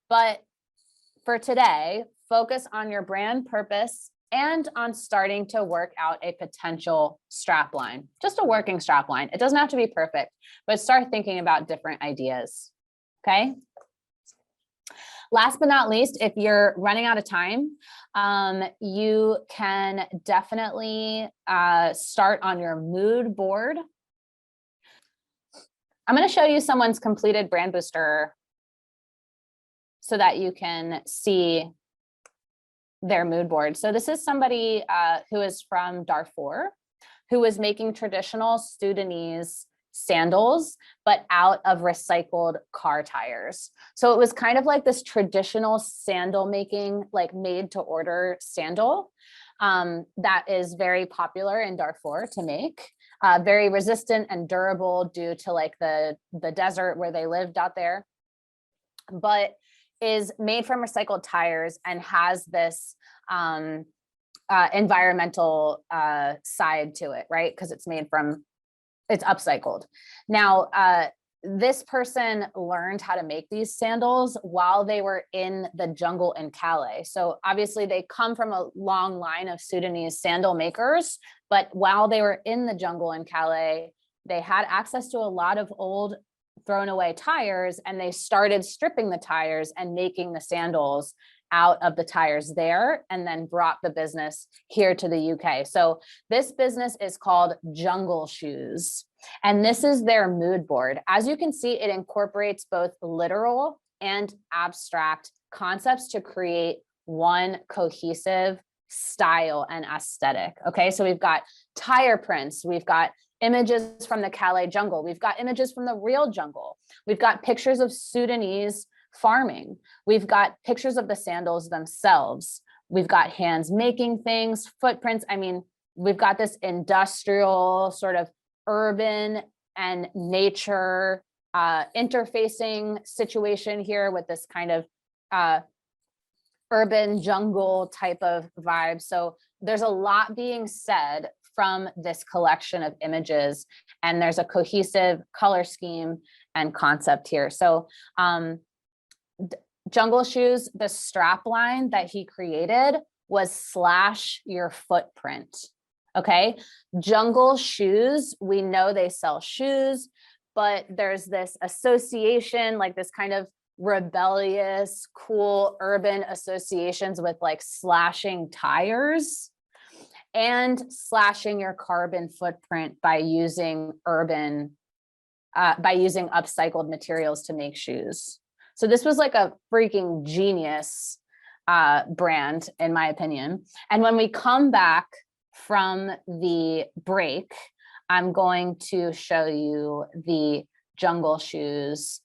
But for today, focus on your brand purpose and on starting to work out a potential strap line, just a working strap line. It doesn't have to be perfect, but start thinking about different ideas, okay? Last but not least, if you're running out of time, you can definitely start on your mood board. I'm going to show you someone's completed BrandBooster so that you can see their mood board. So this is somebody who is from Darfur, who was making traditional Sudanese sandals, but out of recycled car tires. So it was kind of like this traditional sandal making, like made to order sandal that is very popular in Darfur to make, very resistant and durable due to like the desert where they lived out there. But is made from recycled tires and has this environmental side to it, right? Because it's upcycled. Now, this person learned how to make these sandals while they were in the jungle in Calais. So obviously they come from a long line of Sudanese sandal makers, but while they were in the jungle in Calais, they had access to a lot of old thrown away tires, and they started stripping the tires and making the sandals out of the tires there, and then brought the business here to the UK. So this business is called Jungle Shoes, and this is their mood board. As you can see, it incorporates both literal and abstract concepts to create one cohesive style and aesthetic. Okay, so we've got tire prints, we've got images from the Calais jungle, we've got images from the real jungle, we've got pictures of Sudanese farming, we've got pictures of the sandals themselves, we've got hands making things, footprints. I mean, we've got this industrial sort of urban and nature interfacing situation here with this kind of urban jungle type of vibe. So there's a lot being said from this collection of images, and there's a cohesive color scheme and concept here. So Jungle Shoes, the strap line that he created was slash your footprint. Okay, Jungle Shoes, we know they sell shoes, but there's this association, like this kind of rebellious, cool urban associations with like slashing tires and slashing your carbon footprint by using upcycled materials to make shoes. So this was like a freaking genius brand, in my opinion. And when we come back from the break, I'm going to show you the Jungle Shoes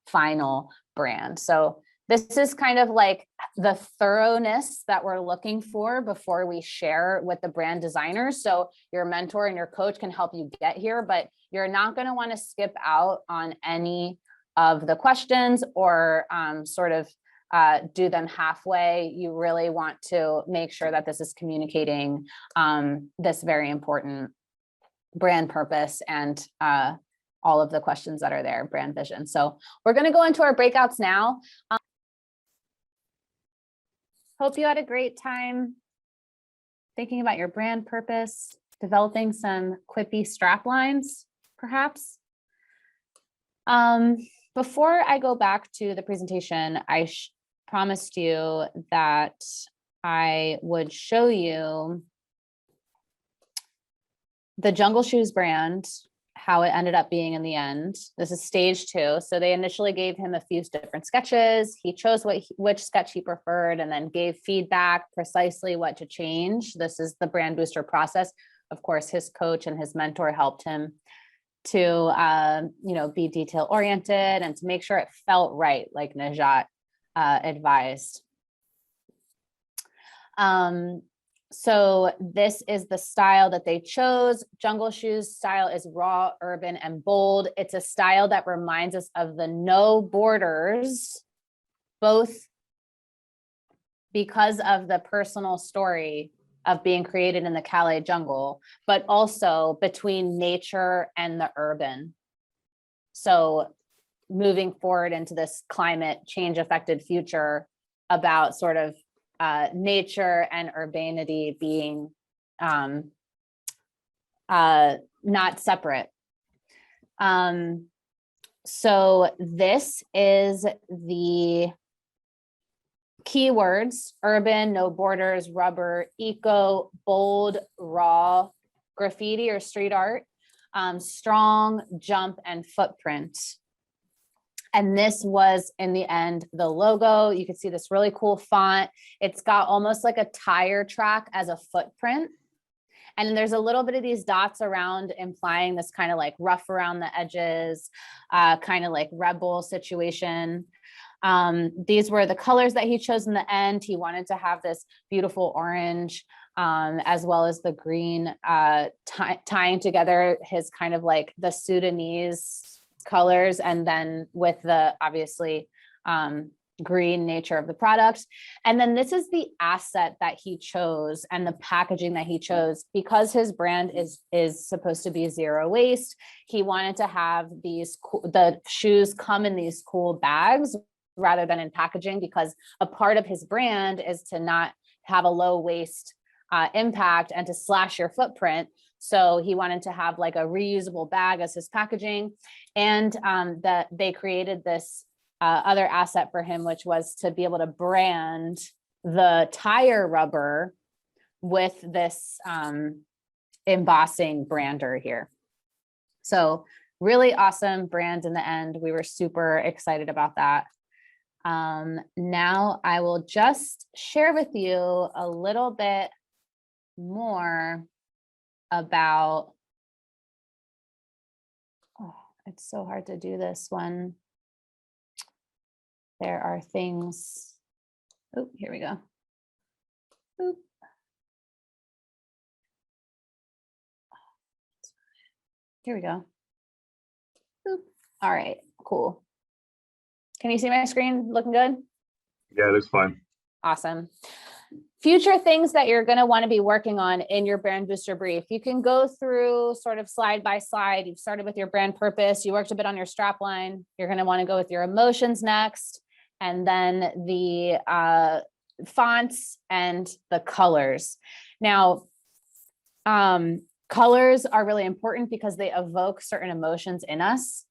final brand. So this is kind of like the thoroughness that we're looking for before we share with the brand designers. So your mentor and your coach can help you get here, but you're not going to want to skip out on any of the questions or sort of do them halfway. You really want to make sure that this is communicating this very important brand purpose and all of the questions that are there, brand vision. So we're going to go into our breakouts now. Hope you had a great time thinking about your brand purpose, developing some quippy strap lines, perhaps. Before I go back to the presentation, I promised you that I would show you the Jungle Shoes brand, how it ended up being in the end. This is stage 2. So they initially gave him a few different sketches. He chose which sketch he preferred and then gave feedback precisely what to change. This is the BrandBooster process. Of course, his coach and his mentor helped him to be detail oriented and to make sure it felt right, like Najat advised. So this is the style that they chose. Jungle Shoes style is raw, urban, and bold. It's a style that reminds us of the no borders, both because of the personal story of being created in the Calais jungle, but also between nature and the urban. So moving forward into this climate change affected future about sort of nature and urbanity being not separate. So this is the keywords: urban, no borders, rubber, eco, bold, raw, graffiti or street art, strong, jump, and footprint. And this was, in the end, the logo. You can see this really cool font. It's got almost like a tire track as a footprint. And there's a little bit of these dots around, implying this kind of like rough around the edges, kind of like rebel situation. These were the colors that he chose in the end. He wanted to have this beautiful orange, as well as the green, tying together his kind of like the Sudanese colors, and then with the obviously green nature of the product. And then this is the asset that he chose and the packaging that he chose. Because his brand is supposed to be zero waste, he wanted to have the shoes come in these cool bags rather than in packaging, because a part of his brand is to not have a low waste impact and to slash your footprint. So he wanted to have like a reusable bag as his packaging. And that they created this other asset for him, which was to be able to brand the tire rubber with this embossing brander here. So really awesome brand in the end. We were super excited about that. Now I will just share with you a little bit more about, it's so hard to do this when there are things. Oh, here we go. Oop. Here we go. Oop. All right, cool. Can you see my screen looking good? Yeah, it looks fine. Awesome. Future things that you're going to want to be working on in your BrandBooster brief. You can go through sort of slide by slide. You've started with your brand purpose. You worked a bit on your strap line. You're going to want to go with your emotions next, and then the fonts and the colors. Now, colors are really important because they evoke certain emotions in us.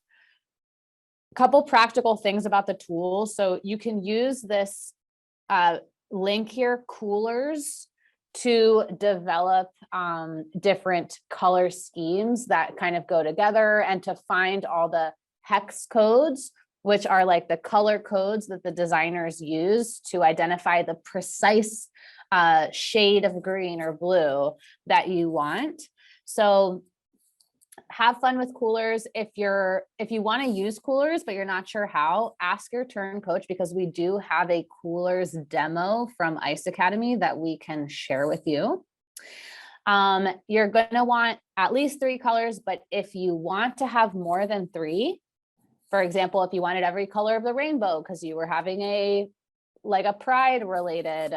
A couple practical things about the tool. So you can use this link here, coolers, to develop different color schemes that kind of go together, and to find all the hex codes which are like the color codes that the designers use to identify the precise shade of green or blue that you want. So have fun with coolers. If you want to use coolers, but you're not sure how, ask your turn coach, because we do have a coolers demo from Ice Academy that we can share with you. You're going to want at least 3 colors, but if you want to have more than 3, for example, if you wanted every color of the rainbow because you were having a pride related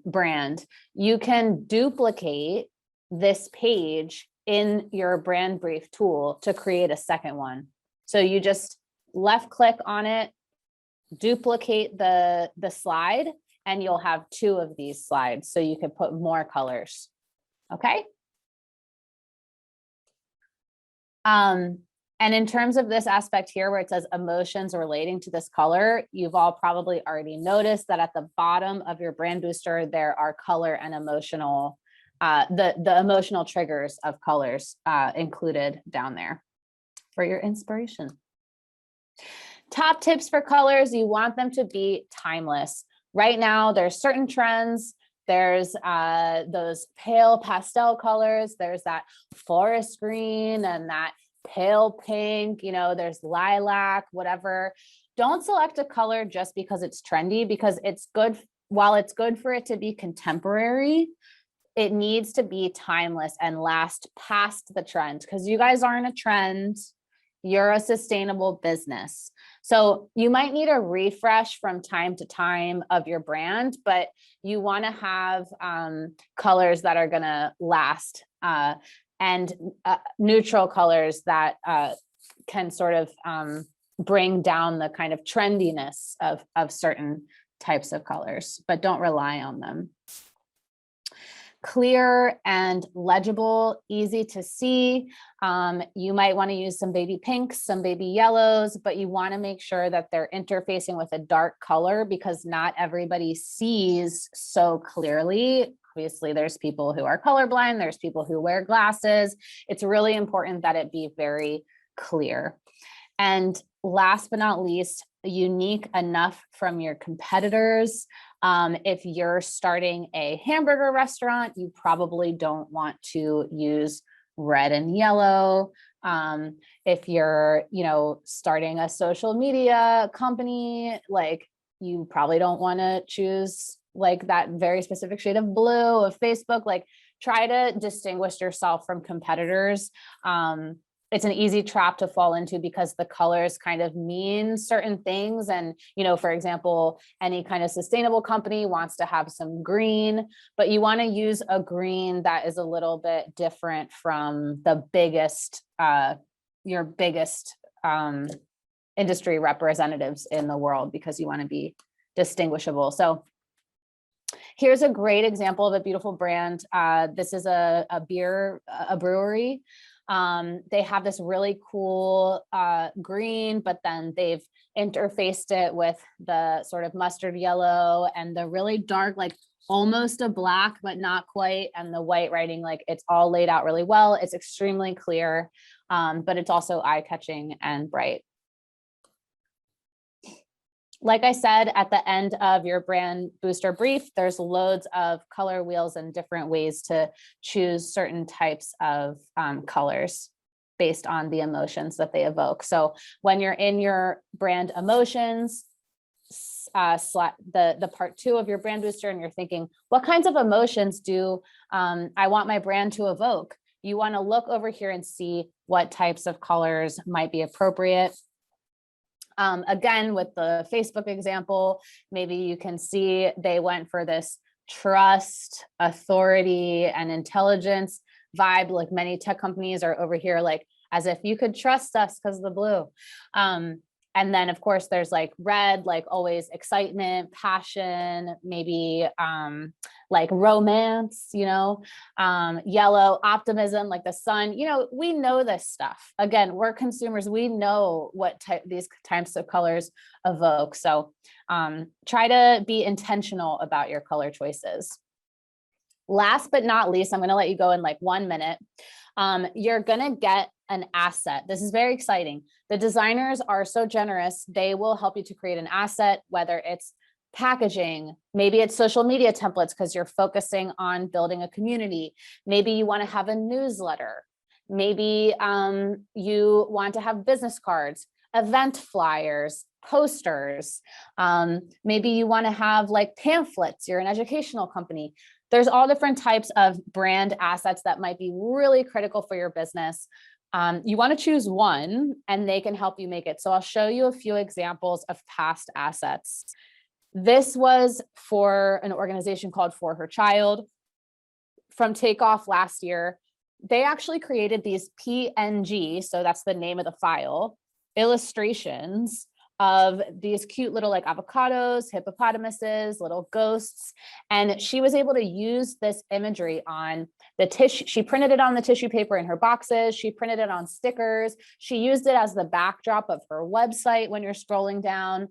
brand, you can duplicate this page in your brand brief tool to create a second one. So you just left click on it, duplicate the slide, and you'll have 2 of these slides. So you can put more colors. Okay. And in terms of this aspect here, where it says emotions relating to this color, you've all probably already noticed that at the bottom of your brand booster, there are color and emotional, the emotional triggers of colors included down there for your inspiration. Top tips for colors: you want them to be timeless. Right now, there's certain trends. There's those pale pastel colors. There's that forest green and that pale pink, you know, there's lilac, whatever. Don't select a color just because it's trendy, because it's good. While it's good for it to be contemporary, it needs to be timeless and last past the trend, because you guys aren't a trend. You're a sustainable business. So you might need a refresh from time to time of your brand, but you want to have colors that are going to last, and neutral colors that can sort of bring down the kind of trendiness of certain types of colors, but don't rely on them. Clear and legible, easy to see. You might want to use some baby pinks, some baby yellows, but you want to make sure that they're interfacing with a dark color, because not everybody sees so clearly. Obviously, there's people who are colorblind, there's people who wear glasses. It's really important that it be very clear. And last but not least, unique enough from your competitors. If you're starting a hamburger restaurant, you probably don't want to use red and yellow. If you're, starting a social media company, like, you probably don't want to choose like that very specific shade of blue of Facebook. Like, try to distinguish yourself from competitors. It's an easy trap to fall into, because the colors kind of mean certain things. And, for example, any kind of sustainable company wants to have some green, but you want to use a green that is a little bit different from the biggest, your biggest industry representatives in the world, because you want to be distinguishable. So here's a great example of a beautiful brand. This is a brewery. They have this really cool green, but then they've interfaced it with the sort of mustard yellow and the really dark, like almost a black, but not quite. And the white writing, like, it's all laid out really well. It's extremely clear, but it's also eye-catching and bright. Like I said, at the end of your brand booster brief, there's loads of color wheels and different ways to choose certain types of colors based on the emotions that they evoke. So when you're in your brand emotions, the part 2 of your brand booster, and you're thinking, what kinds of emotions do I want my brand to evoke? You want to look over here and see what types of colors might be appropriate. Again, with the Facebook example, maybe you can see they went for this trust, authority, and intelligence vibe. Like, many tech companies are over here, like, as if you could trust us because of the blue. And then, of course, there's like red, like always excitement, passion, maybe like romance, yellow, optimism, like the sun. We know this stuff. Again, we're consumers. We know what these types of colors evoke. So try to be intentional about your color choices. Last but not least, I'm going to let you go in like 1 minute. You're going to get an asset. This is very exciting. The designers are so generous. They will help you to create an asset, whether it's packaging, maybe it's social media templates because you're focusing on building a community. Maybe you want to have a newsletter. Maybe you want to have business cards, event flyers, posters. Maybe you want to have like pamphlets. You're an educational company. There's all different types of brand assets that might be really critical for your business. You want to choose one and they can help you make it. So I'll show you a few examples of past assets. This was for an organization called For Her Child. From Takeoff last year, they actually created these PNG, so that's the name of the file, illustrations of these cute little like avocados, hippopotamuses, little ghosts. And she was able to use this imagery on the tissue. She printed it on the tissue paper in her boxes. She printed it on stickers. She used it as the backdrop of her website when you're scrolling down.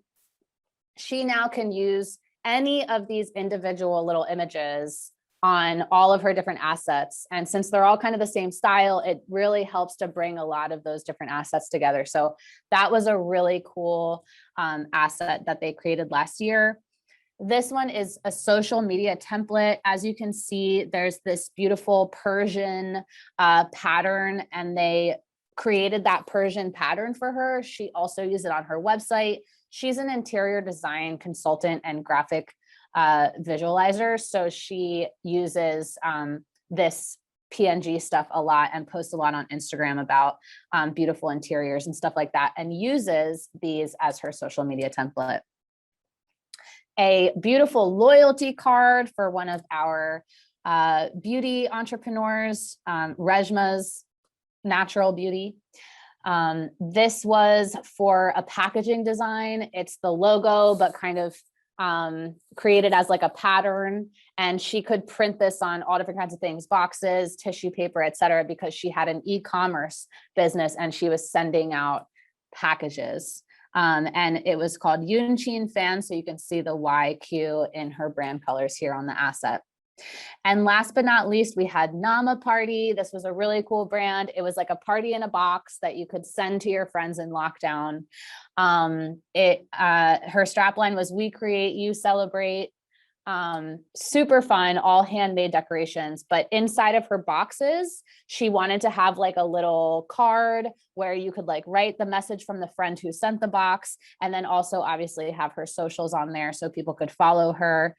She now can use any of these individual little images on all of her different assets. And since they're all kind of the same style, it really helps to bring a lot of those different assets together. So that was a really cool asset that they created last year. This one is a social media template. As you can see, there's this beautiful Persian pattern, and they created that Persian pattern for her. She also used it on her website. She's an interior design consultant and graphic visualizer. So she uses this PNG stuff a lot and posts a lot on Instagram about beautiful interiors and stuff like that, and uses these as her social media template. A beautiful loyalty card for one of our beauty entrepreneurs, Rejma's Natural Beauty. This was for a packaging design. It's the logo, but kind of created as like a pattern, and she could print this on all different kinds of things, boxes, tissue paper, etc., because she had an e-commerce business and she was sending out packages. And it was called Yunchin Fan, so you can see the YQ in her brand colors here on the asset. And last but not least, we had Nama Party. This was a really cool brand. It was like a party in a box that you could send to your friends in lockdown. Her strapline was "We create, you celebrate." Super fun, all handmade decorations. But inside of her boxes, she wanted to have like a little card where you could like write the message from the friend who sent the box, and then also obviously have her socials on there so people could follow her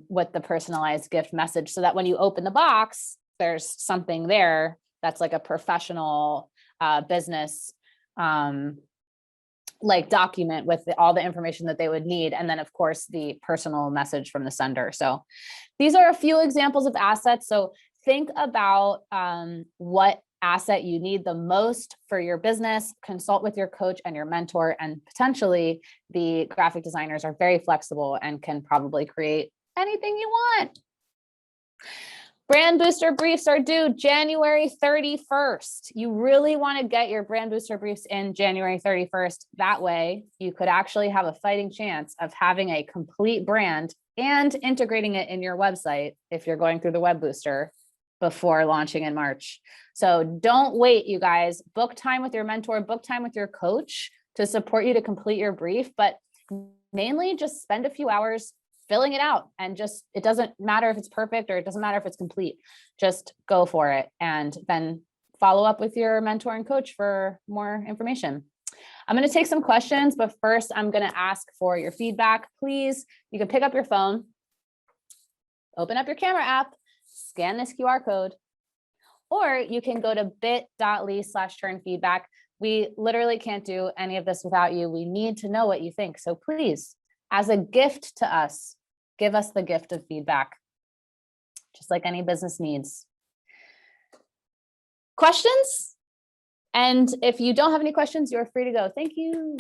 with the personalized gift message, so that when you open the box, there's something there that's like a professional business like document with all the information that they would need. And then of course the personal message from the sender. So these are a few examples of assets. So think about what asset you need the most for your business, consult with your coach and your mentor, and potentially the graphic designers are very flexible and can probably create anything you want. Brand Booster briefs are due January 31st. You really want to get your Brand Booster briefs in January 31st. That way you could actually have a fighting chance of having a complete brand and integrating it in your website if you're going through the Web Booster before launching in March. So don't wait, you guys. Book time with your mentor, book time with your coach to support you to complete your brief, but mainly just spend a few hours filling it out, and just, it doesn't matter if it's perfect or it doesn't matter if it's complete, just go for it. And then follow up with your mentor and coach for more information. I'm going to take some questions, but first I'm going to ask for your feedback. Please, you can pick up your phone, open up your camera app, scan this QR code, or you can go to bit.ly/turnfeedback. We literally can't do any of this without you. We need to know what you think. So please, as a gift to us, give us the gift of feedback, just like any business needs. Questions? And if you don't have any questions, you're free to go. Thank you.